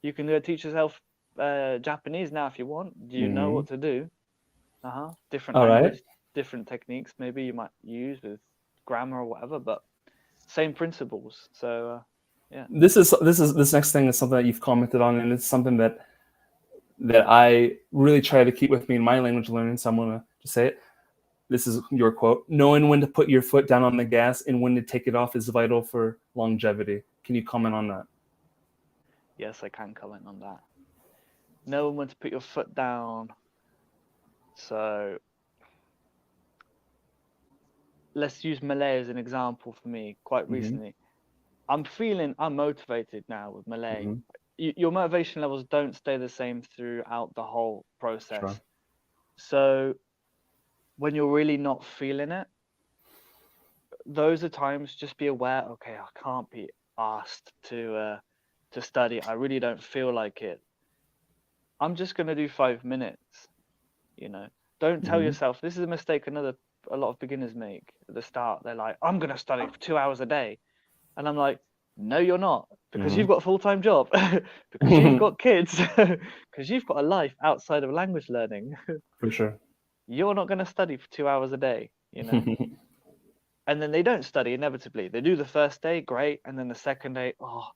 you can teach yourself Japanese now if you want. Do you know Mm-hmm. what to do? Different All right. language, different techniques maybe you might use with grammar or whatever, but same principles. So yeah. This next thing is something that you've commented on, and it's something that I really try to keep with me in my language learning. So I'm gonna just say it. This is your quote. Knowing when to put your foot down on the gas and when to take it off is vital for longevity. Can you comment on that? Yes, I can comment on that. Knowing when to put your foot down. So let's use Malay as an example for me. Quite Mm-hmm. recently, I'm feeling unmotivated now with Malay. Mm-hmm. Your motivation levels don't stay the same throughout the whole Sure. process. So when you're really not feeling it, those are times just be aware, okay, I can't be asked to study. I really don't feel like it. I'm just going to do 5 minutes, you know. Don't tell Mm-hmm. yourself, this is a mistake a lot of beginners make at the start. They're like, I'm going to study for 2 hours a day. And I'm like, no, you're not, because Mm-hmm. you've got a full-time job, because you've got kids, because you've got a life outside of language learning. For sure. You're not going to study for 2 hours a day. And then they don't study inevitably. They do the first day, great, and then the second day, oh,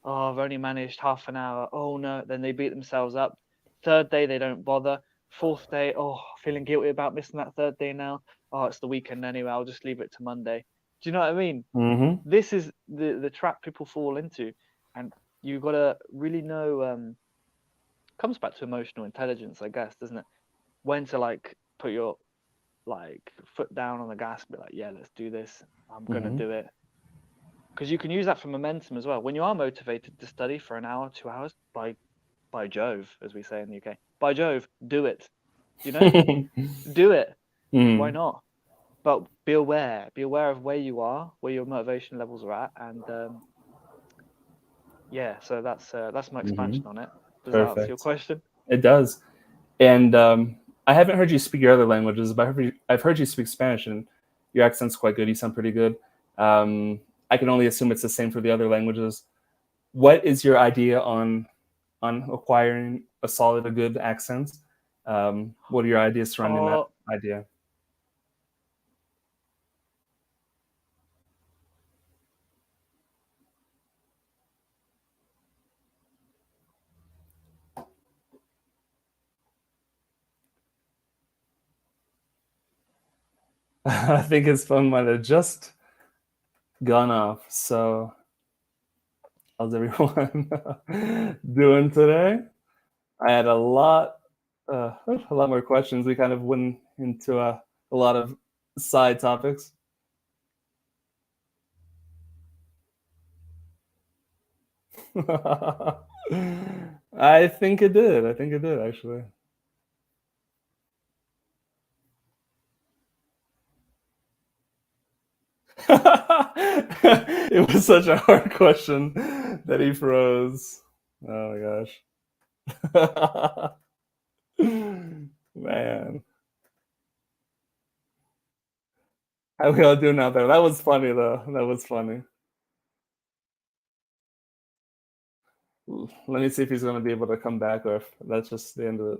I've only managed half an hour. Oh no, then they beat themselves up. Third day, they don't bother. Fourth day, oh, feeling guilty about missing that third day now. Oh, it's the weekend anyway. I'll just leave it to Monday. Do you know what I mean? Mm-hmm. This is the trap people fall into, and you got to really know. Comes back to emotional intelligence, I guess, doesn't it? When to like put your like foot down on the gas, be like, yeah, let's do this. I'm gonna Mm-hmm. do it. because you can use that for momentum as well. When you are motivated to study for an hour, 2 hours, by Jove, as we say in the UK, by Jove, do it. You know, do it. Why not? But be aware of where you are, where your motivation levels are at, and yeah. So that's my expansion on it. Does that answer your question? It does. And I haven't heard you speak your other languages, but I've heard you speak Spanish, and your accent's quite good. You sound pretty good. I can only assume it's the same for the other languages. What is your idea on acquiring a good accent? What are your ideas surrounding that idea? I think his phone might have just gone off. So, how's everyone doing today? I had a lot more questions. We kind of went into a lot of side topics. I think it did. Actually. It was such a hard question that he froze. Oh my gosh. Man. How we all doing out there? That was funny though. That was funny. Let me see if he's gonna be able to come back or if that's just the end of it.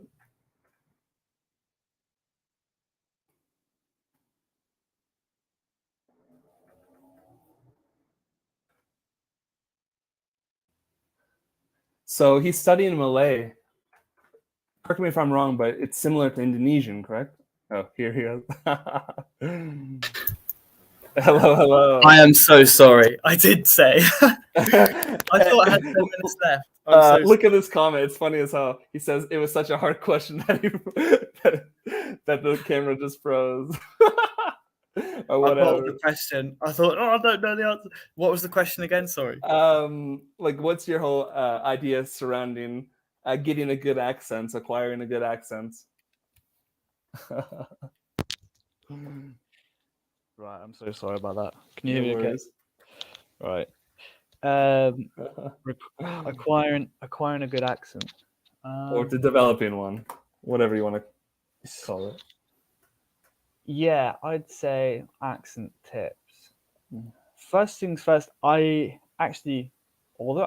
So he's studying Malay. Correct me if I'm wrong, but it's similar to Indonesian, correct? Oh, here he is. Hello. I am so sorry. I did say. I thought I had 10 minutes left. Look at this comment. It's funny as hell. He says it was such a hard question that that the camera just froze. Or whatever. The question. I thought, I don't know the answer. What was the question again? Sorry. Like, what's your whole idea surrounding getting a good accent, acquiring a good accent? Right, I'm so sorry about that. Can you hear me okay? Right. Acquiring a good accent. Or to developing one, whatever you want to call it. Yeah, I'd say accent tips. First things first, although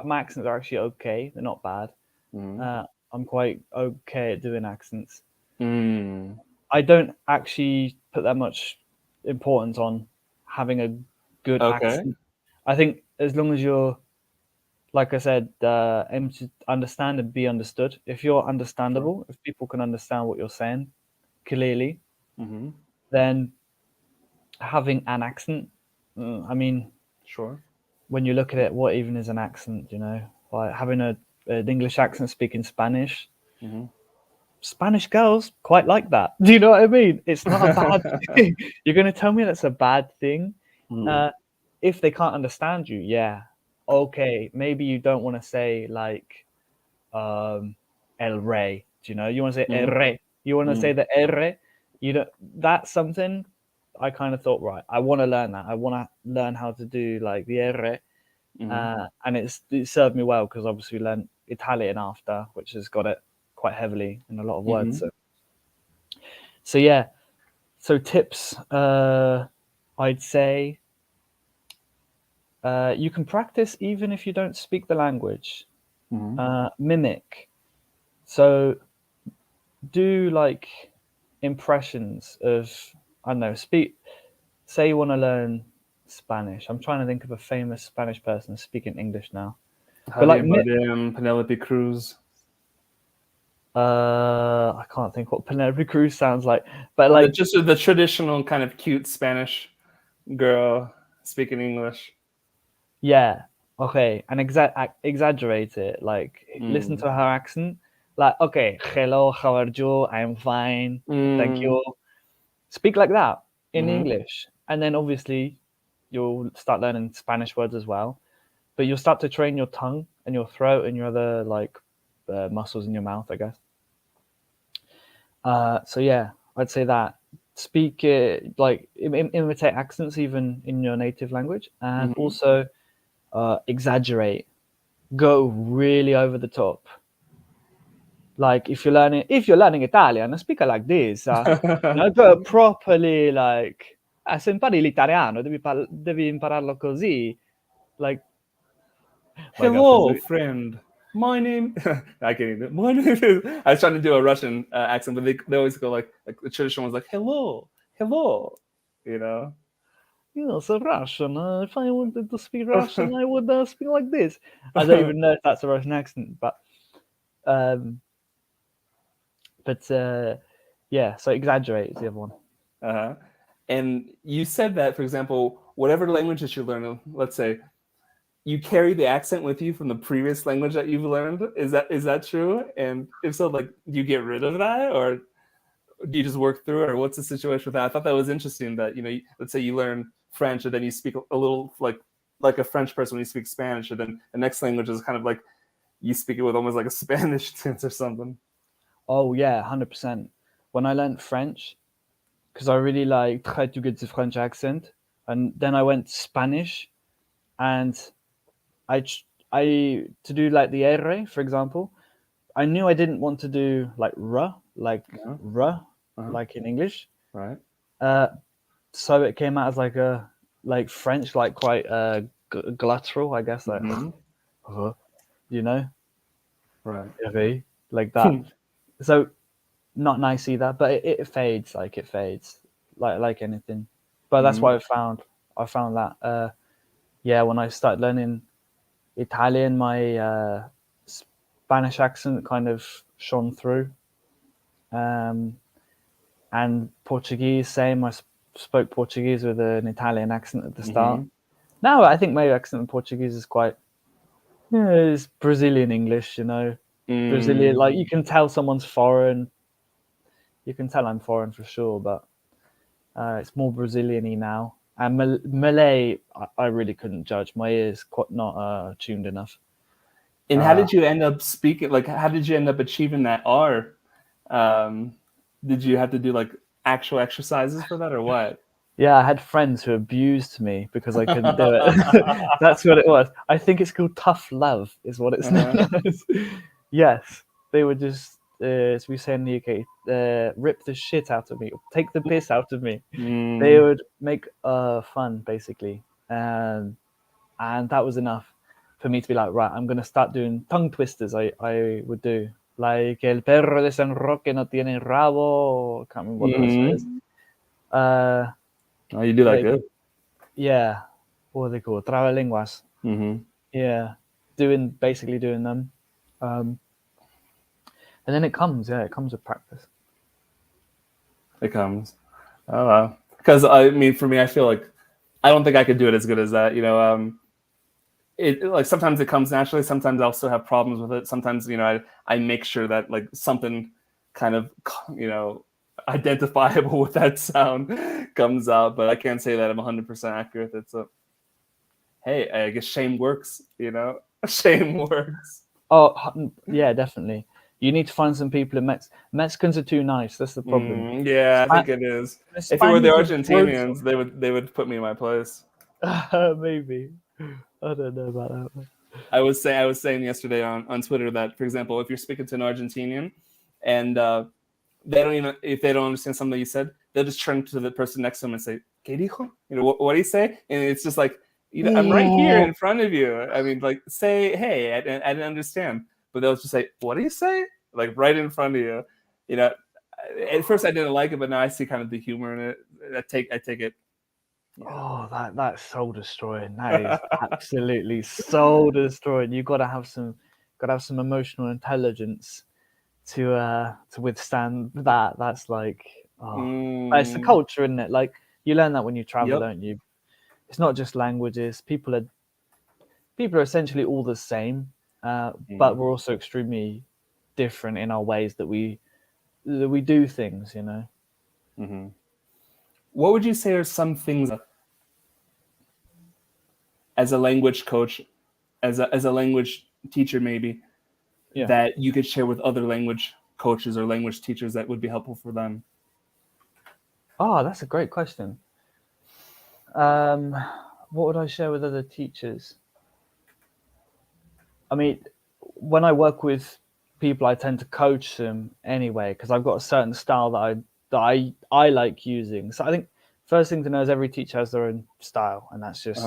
my accents are actually okay, they're not bad. I'm quite okay at doing accents. I don't actually put that much importance on having a good accent. I think as long as you're, like I said, aim to understand and be understood. If you're understandable, if people can understand what you're saying clearly, then having an accent, I mean, when you look at it, what even is an accent, you know? Like having an English accent speaking Spanish, Spanish girls quite like that. Do you know what I mean? It's not a bad thing. You're going to tell me that's a bad thing? If they can't understand you, yeah. Okay, maybe you don't want to say like el rey. Do you know? You want to say el rey. You want to say the R. You don't. That's something I kind of thought, right, I want to learn that. I want to learn how to do like the R. And it served me well because obviously we learned Italian after, which has got it quite heavily in a lot of words. So yeah. So tips, I'd say you can practice even if you don't speak the language. Mimic. So do like impressions of, I don't know, say you want to learn Spanish. I'm trying to think of a famous Spanish person speaking English now. But like Penelope Cruz. I can't think what Penelope Cruz sounds like, but like just the traditional kind of cute Spanish girl speaking English. Yeah. Okay. And exaggerate it. Like listen to her accent. Like, okay, hello, how are you? I am fine. Thank you. Speak like that in English. And then obviously you'll start learning Spanish words as well, but you'll start to train your tongue and your throat and your other muscles in your mouth, I guess. So yeah, I'd say that speak imitate accents even in your native language, and also exaggerate, go really over the top. Like if you're learning Italian, speak like this. Go properly like se impari l'italiano devi impararlo così. Like Hello, friend. My name. I can't even. My name is. I was trying to do a Russian accent, but they always go like the traditional one's like hello, hello. You know. Yes, a Russian. If I wanted to speak Russian, I would speak like this. I don't even know if that's a Russian accent, but yeah. So exaggerate is the other one. And you said that, for example, whatever language that you're learning, let's say, you carry the accent with you from the previous language that you've learned. Is that true? And if so, like, do you get rid of that, or do you just work through it, or what's the situation with that? I thought that was interesting that, let's say you learn French and then you speak a little like a French person when you speak Spanish, and then the next language is kind of like you speak it with almost like a Spanish sense or something. Oh yeah, 100%. When I learned French, because I really tried to get the French accent, and then I went Spanish, and I to do like the R, for example, I knew I didn't want to do like r, like like in English. Right. So it came out as like French, like quite guttural, I guess, like right, like that. So not nice either, but it fades, like anything. But that's what I found that when I started learning Italian, my Spanish accent kind of shone through, and Portuguese, same. I spoke Portuguese with an Italian accent at the start. Now I think my accent in Portuguese is quite it's Brazilian English, Brazilian, like you can tell someone's foreign. You can tell I'm foreign for sure, but it's more Brazilian-y now. And Malay, I really couldn't judge. My ears quite not tuned enough. And how did you end up speaking? Like, how did you end up achieving that R? Did you have to do like actual exercises for that, or what? Yeah, I had friends who abused me because I couldn't do it. That's what it was. I think it's called tough love, is what it's known as. Yes, they would just, as we say in the UK, rip the shit out of me, take the piss out of me. They would make fun, basically. And that was enough for me to be like, right, I'm going to start doing tongue twisters. I would do. Like, el perro de San Roque no tiene rabo. I can't remember what the rest is. Oh, you do that good. Yeah. What are they called? Trabalenguas. Yeah. Basically doing them. And then it comes with practice. It comes. Oh, wow. Because, I mean, for me, I feel like I don't think I could do it as good as that. It like sometimes it comes naturally. Sometimes I'll still have problems with it. Sometimes, I make sure that like something kind of, identifiable with that sound comes out, but I can't say that I'm 100% accurate. It's hey, I guess shame works, shame works. Oh yeah, definitely. You need to find some people in Mexicans are too nice. That's the problem. Yeah, I think it is. If it were the Argentinians, they would put me in my place. Maybe. I don't know about that. I was saying yesterday on Twitter that, for example, if you're speaking to an Argentinian and if they don't understand something you said, they'll just turn to the person next to them and say, "¿Qué dijo?" What do you say? And it's just like, I'm right here in front of you. I mean, like, say, "Hey, I didn't understand," but they'll just say, "What do you say?" Like right in front of you. At first I didn't like it, but now I see kind of the humor in it. I take it. Oh, that's soul destroying. That is absolutely soul destroying. You've got to have some emotional intelligence to withstand that. That's like, it's the culture, isn't it? Like you learn that when you travel, don't you? It's not just languages. People are essentially all the same, but we're also extremely different in our ways that we do things. What would you say are some things as a language coach, as a language teacher, maybe that you could share with other language coaches or language teachers that would be helpful for them? Oh, that's a great question. What would I share with other teachers? I mean, when I work with people, I tend to coach them anyway, because I've got a certain style that I like using. So I think first thing to know is every teacher has their own style, and that's just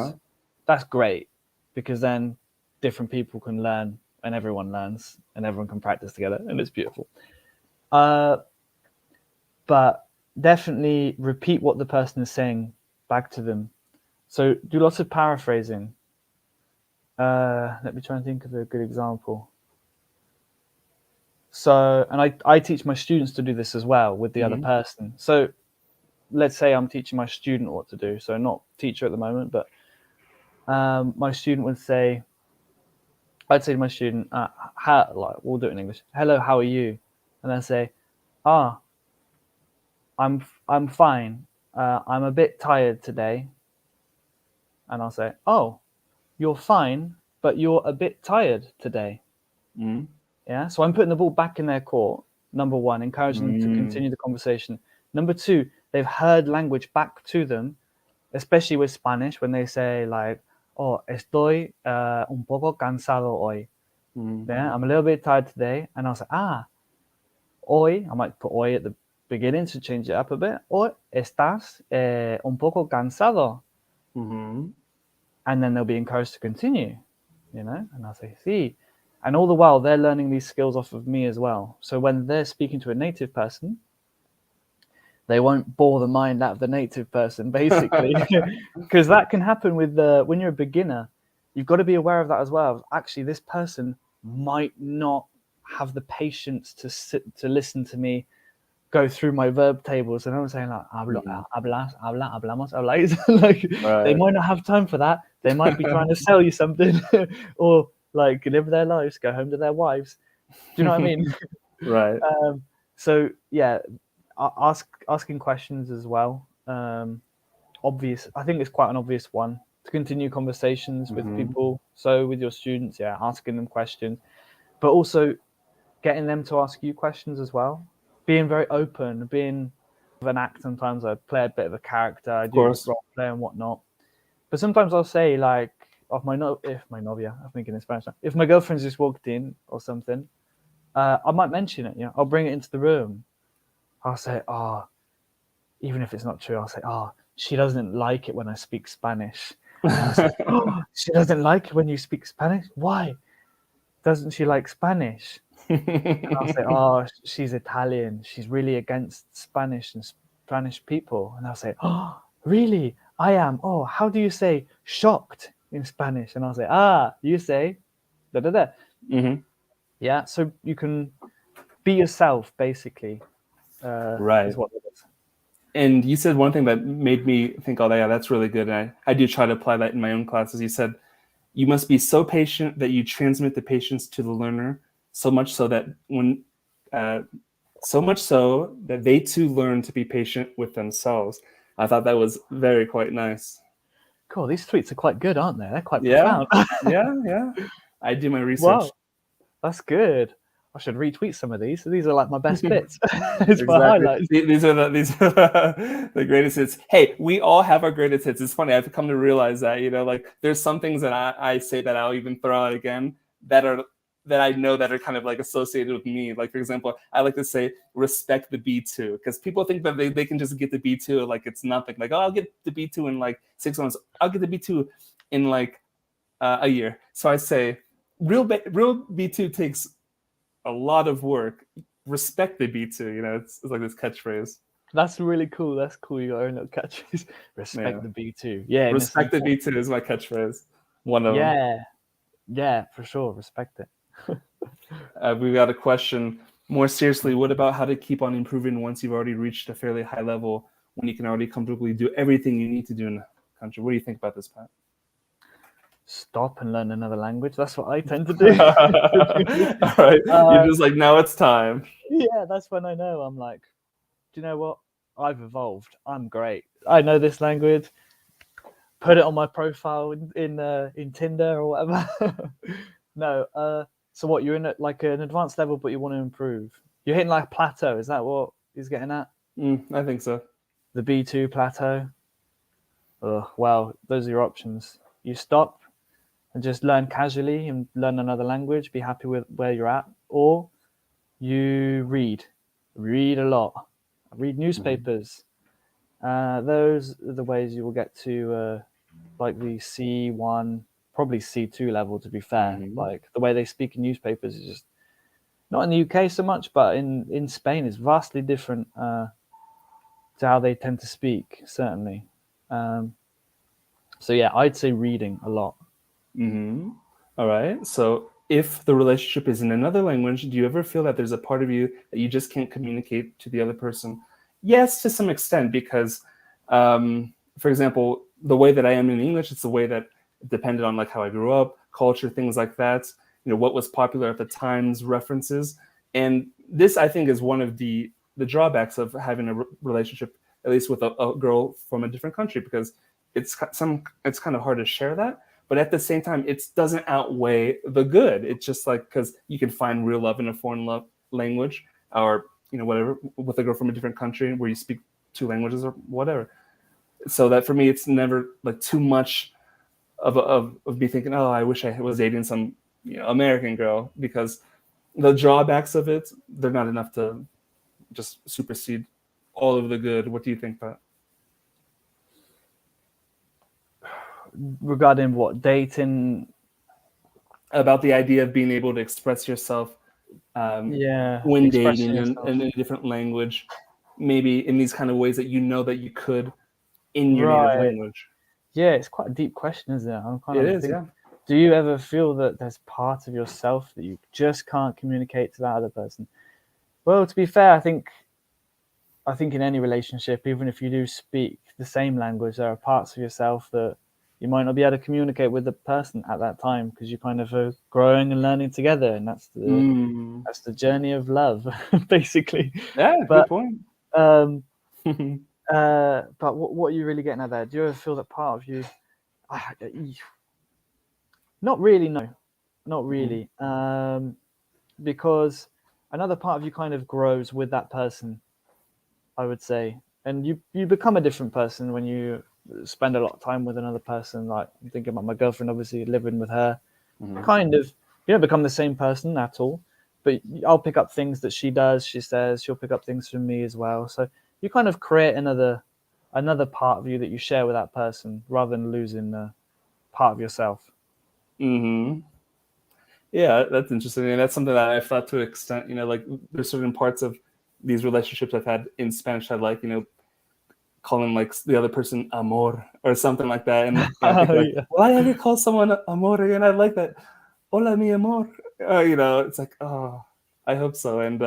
that's great, because then different people can learn and everyone learns and everyone can practice together, and it's beautiful. But definitely repeat what the person is saying back to them. So do lots of paraphrasing. Let me try and think of a good example. So, and I teach my students to do this as well with the other person. So let's say I'm teaching my student what to do. So not teacher at the moment, but my student would say, I'd say to my student, we'll do it in English. Hello, how are you? And then say, I'm fine. I'm a bit tired today. And I'll say, oh, you're fine, but you're a bit tired today. Yeah. So I'm putting the ball back in their court. Number one, encouraging them to continue the conversation. Number two, they've heard language back to them, especially with Spanish, when they say like, oh, estoy un poco cansado hoy. Yeah, I'm a little bit tired today. And I'll say, hoy, I might put hoy at the beginning to change it up a bit. Hoy estás un poco cansado. And then they'll be encouraged to continue, you know, and I'll say, sí. And all the while, they're learning these skills off of me as well. So when they're speaking to a native person, they won't bore the mind out of the native person, basically, because that can happen with when you're a beginner. You've got to be aware of that as well. Actually, this person might not have the patience to listen to me go through my verb tables, and I'm saying like hablamos. Like they might not have time for that. They might be trying to sell you something, or like live their lives, go home to their wives. Do you know what I mean? Right. So yeah, asking questions as well. Obvious. I think it's quite an obvious one to continue conversations with people. So with your students, asking them questions, but also getting them to ask you questions as well. Being very open, being of an act. Sometimes I play a bit of a character, I do role play and whatnot. But sometimes I'll say like, if my novia, I'm thinking in Spanish now, if my girlfriend's just walked in or something, I might mention it. You know, I'll bring it into the room. I'll say, even if it's not true, I'll say, she doesn't like it when I speak Spanish. And I'll say, she doesn't like it when you speak Spanish? Why? Doesn't she like Spanish? And I'll say, she's Italian. She's really against Spanish and Spanish people. And I'll say, really? I am. Oh, how do you say shocked in Spanish? And I'll say, you say da da da. Yeah, so you can be yourself, basically. Right. Is what it is. And you said one thing that made me think, that's really good. And I do try to apply that in my own classes. You said, you must be so patient that you transmit the patience to the learner, so much so that they too learn to be patient with themselves. I thought that was quite nice. Cool. These tweets are quite good, aren't they? They're quite profound. Yeah. I do my research. Wow, that's good. I should retweet some of these. These are like my best bits. It's my highlights. These are the greatest hits. Hey, we all have our greatest hits. It's funny. I've come to realize that, like there's some things that I say that I'll even throw out again that I know that are kind of like associated with me. Like, for example, I like to say respect the B2, because people think that they can just get the B2 like it's nothing. Like, I'll get the B2 in like 6 months. I'll get the B2 in like a year. So I say real B2 takes a lot of work. Respect the B2. It's like this catchphrase. That's really cool. That's cool. You got your own little catchphrase. Respect the B2. Yeah. Respect the B2 is my catchphrase. One of them. Yeah, for sure. Respect it. We've got a question. More seriously, what about how to keep on improving once you've already reached a fairly high level, when you can already comfortably do everything you need to do in the country? What do you think about this, Pat? Stop and learn another language. That's what I tend to do. All right. You're just like, now it's time. Yeah, that's when I know. I'm like, do you know what? I've evolved. I'm great. I know this language. put it on my profile in Tinder or whatever. No. So what, you're in like an advanced level, but you want to improve? You're hitting like a plateau. Is that what he's getting at? I think so. The B2 plateau. Well, those are your options. You stop and just learn casually and learn another language, be happy with where you're at, or you read a lot, read newspapers. Those are the ways you will get to like the C1, probably C2 level, to be fair. Like the way they speak in newspapers is just not in the UK so much, but in Spain it's vastly different to how they tend to speak, certainly. So yeah, I'd say reading a lot. All right. So if the relationship is in another language, do you ever feel that there's a part of you that you just can't communicate to the other person? Yes, to some extent, because, for example, the way that I am in English, it's the way that depended on like how I grew up, culture, things like that, what was popular at the times, references. And this, I think, is one of the drawbacks of having a relationship, at least with a girl from a different country, because it's kind of hard to share that. But at the same time, it doesn't outweigh the good. It's just like, because you can find real love in a foreign language, or whatever, with a girl from a different country where you speak two languages or whatever. So that for me, it's never like too much of me thinking, oh, I wish I was dating some American girl, because the drawbacks of it, they're not enough to just supersede all of the good. What do you think, Pat? Regarding what, dating? About the idea of being able to express yourself when dating in a different language, maybe in these kind of ways that that you could in your native language. Yeah, it's quite a deep question, isn't it? It is, yeah. Do you ever feel that there's part of yourself that you just can't communicate to that other person? Well, to be fair, I think in any relationship, even if you do speak the same language, there are parts of yourself that you might not be able to communicate with the person at that time, because you kind of are growing and learning together, and that's the journey of love, basically. Yeah, good point. But what are you really getting at there? Do you ever feel that part of you? Not really, no, not really. Because another part of you kind of grows with that person, I would say, and you become a different person when you spend a lot of time with another person. Like, I'm thinking about my girlfriend, obviously living with her, kind of, you don't become the same person at all, but I'll pick up things that she does, she says, she'll pick up things from me as well. So you kind of create another part of you that you share with that person, rather than losing a part of yourself. Yeah, that's interesting, and that's something that I've thought to an extent. Like, there's certain parts of these relationships I've had in Spanish I like, calling like the other person amor or something like that, and I think why have you called someone amor again? I like that. Hola mi amor. It's like, oh, I hope so. And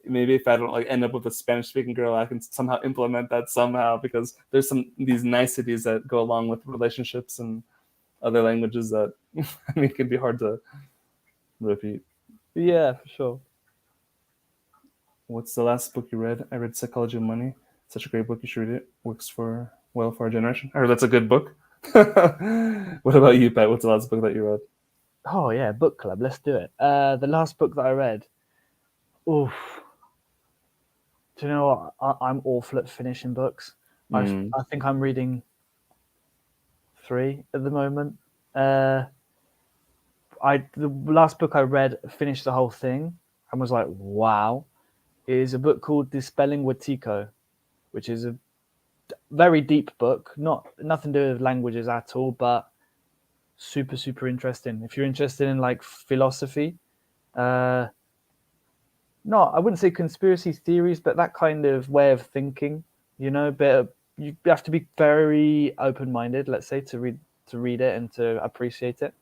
maybe if I don't like end up with a Spanish speaking girl, I can somehow implement that somehow, because there's these niceties that go along with relationships and other languages that can be hard to repeat. Yeah, for sure. What's the last book you read? I read Psychology of Money. Such a great book. You should read it. Works well for our generation. I heard that's a good book. What about you, Pat? What's the last book that you read? Oh yeah, book club. Let's do it. The last book that I read. Oof. Do you know what? I'm awful at finishing books. I think I'm reading 3 at the moment. The last book I read, finished the whole thing, and was like, wow, is a book called Dispelling Wetiko, which is a very deep book. Nothing to do with languages at all, but super, super interesting. If you're interested in like philosophy, I wouldn't say conspiracy theories, but that kind of way of thinking, but you have to be very open-minded, let's say, to read it and to appreciate it.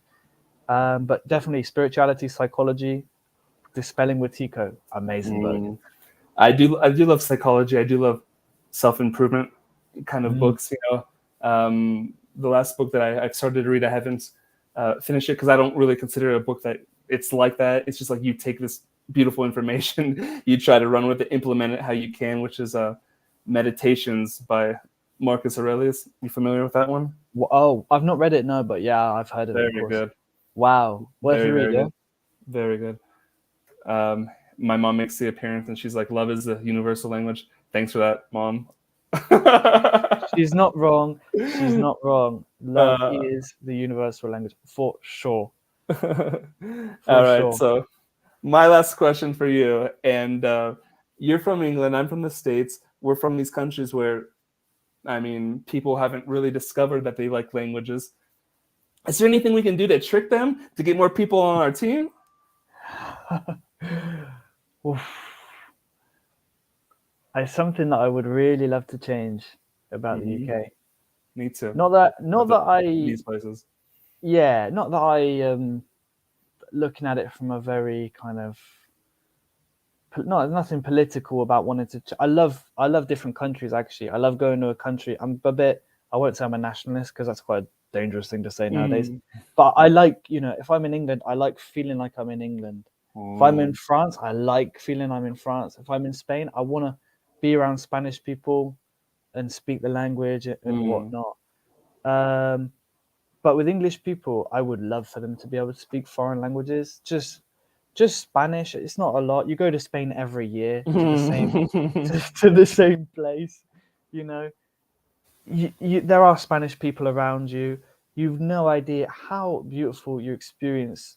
But definitely spirituality, psychology, Dispelling Wetiko, amazing book. I do love psychology. I do love self-improvement kind of books. The last book that I've started to read, I haven't finished it, because I don't really consider it a book that it's like that. It's just like, you take this beautiful information, you try to run with it, implement it how you can, which is Meditations by Marcus Aurelius. You familiar with that one? Oh, I've not read it, no, but yeah, I've heard of it, of Very course. good. Wow. What if you read Very it? good. Very good. My mom makes the appearance and she's like, "Love is the universal language." Thanks for that, Mom. She's not wrong. She's not wrong. Love Uh, is the universal language for sure. All right. Sure. So my last question for you, and you're from England, I'm from the States. We're from these countries where, I mean, people haven't really discovered that they like languages. Is there anything we can do to trick them to get more people on our team? Oof. It's something that I would really love to change about the UK. Me too. Not that I These places. yeah, not that I looking at it from a very kind of nothing political about wanting to. I love different countries actually. I love going to a country. I won't say I'm a nationalist because that's quite a dangerous thing to say nowadays. But I like, if I'm in England, I like feeling like I'm in England. If I'm in France, I like feeling I'm in France. If I'm in Spain, I want to be around Spanish people and speak the language and whatnot. But with English people, I would love for them to be able to speak foreign languages. Just Spanish. It's not a lot. You go to Spain every year to the same to the same place. There are Spanish people around you. You've no idea how beautiful your experience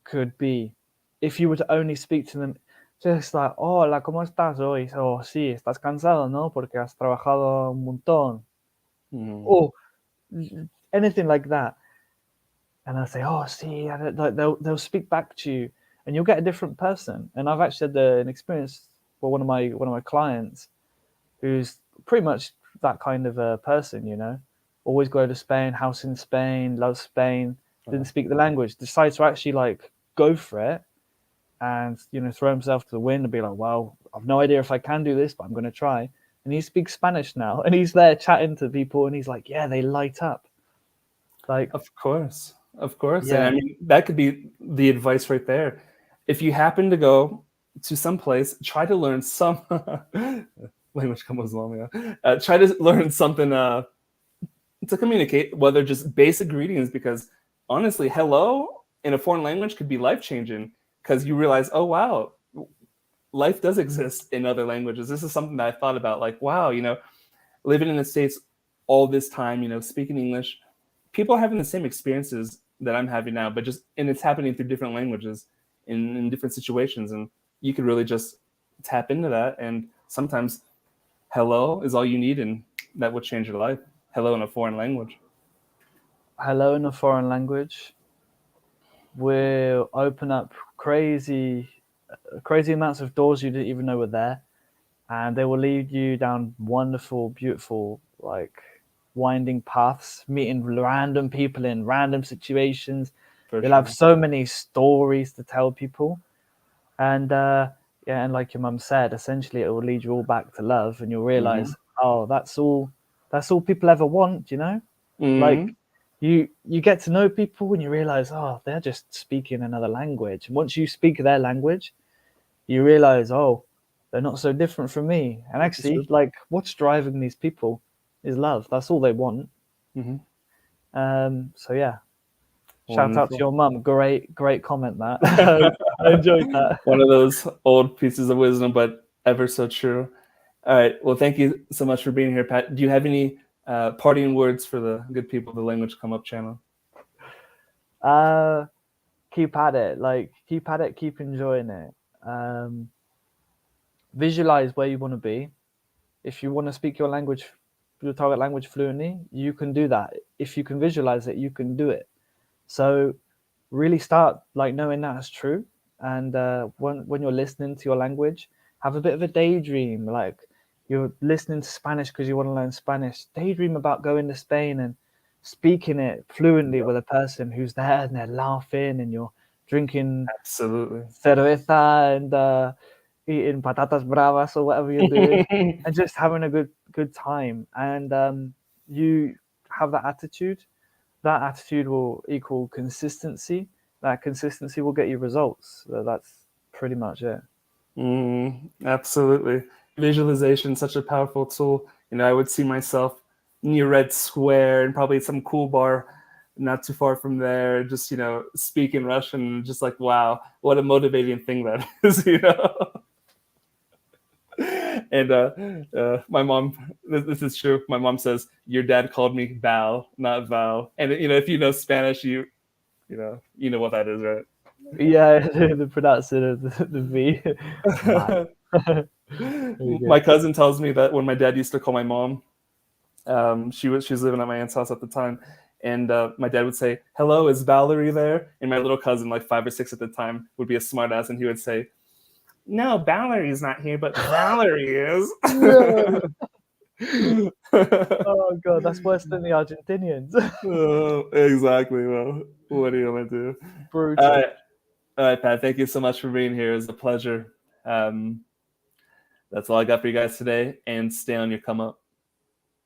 could be if you were to only speak to them just like, hola, ¿cómo estás hoy? Oh, sí, estás cansado, ¿no? Porque has trabajado un montón. Or anything like that. And I'll say, oh, see, like they'll speak back to you, and you'll get a different person. And I've actually had an experience for one of my clients, who's pretty much that kind of a person. Always go to Spain, house in Spain, loves Spain, didn't speak the language, decides to actually like go for it, and throw himself to the wind and be like, well, I've no idea if I can do this, but I'm going to try. And he speaks Spanish now, and he's there chatting to people, and he's like, yeah, they light up. Like, of course. Yeah. And I mean, that could be the advice right there. If you happen to go to some place, try to learn some language comes along. Try to learn something to communicate, whether just basic greetings, because honestly, hello in a foreign language could be life-changing, because you realize, oh wow, life does exist in other languages. This is something that I thought about, like, wow, living in the States all this time, speaking English, people are having the same experiences that I'm having now, but and it's happening through different languages in different situations. And you could really just tap into that. And sometimes hello is all you need, and that would change your life. Hello in a foreign language. Hello in a foreign language will open up crazy amounts of doors you didn't even know were there. And they will lead you down wonderful, beautiful, like winding paths, meeting random people in random situations. You'll have so many stories to tell people. And and like your mum said, essentially it will lead you all back to love, and you'll realize, oh, that's all people ever want, Like you get to know people and you realize, oh, they're just speaking another language. And once you speak their language, you realize, oh, they're not so different from me. And actually, like, what's driving these people is love. That's all they want. So yeah, shout out to your mum. Great comment, that. I enjoyed that. One of those old pieces of wisdom, but ever so true. All right. Well, thank you so much for being here, Pat. Do you have any parting words for the good people of the Language Come Up channel? Keep at it. Keep enjoying it. Visualize where you want to be. If you want to speak your target language fluently, you can do that. If you can visualize it, you can do it. So really start like knowing that's true. And when you're listening to your language, have a bit of a daydream. Like, you're listening to Spanish because you want to learn Spanish. Daydream about going to Spain and speaking it fluently with a person who's there, and they're laughing, and you're drinking cerveza and eating patatas bravas or whatever you're doing, and just having a good time. And you have that attitude. That attitude will equal consistency. That consistency will get you results. So that's pretty much it. Absolutely. Visualization, such a powerful tool. I would see myself near Red Square and probably some cool bar not too far from there, just, speak in Russian, just like, wow, what a motivating thing that is, And my mom, this is true. My mom says, your dad called me Val, not Val. And, if you know Spanish, you know what that is, right? Yeah, the pronouncing of the V. Wow. My cousin tells me that when my dad used to call my mom, she was living at my aunt's house at the time, and my dad would say, "Hello, is Valerie there?" And my little cousin, like 5 or 6 at the time, would be a smartass, and he would say, "No, Valerie's not here, but Valerie is." Oh god, that's worse than the Argentinians. Oh, exactly. Well, what are you gonna do? Brutal. All right, Pat. Thank you so much for being here. It was a pleasure. That's all I got for you guys today, and stay on your come up.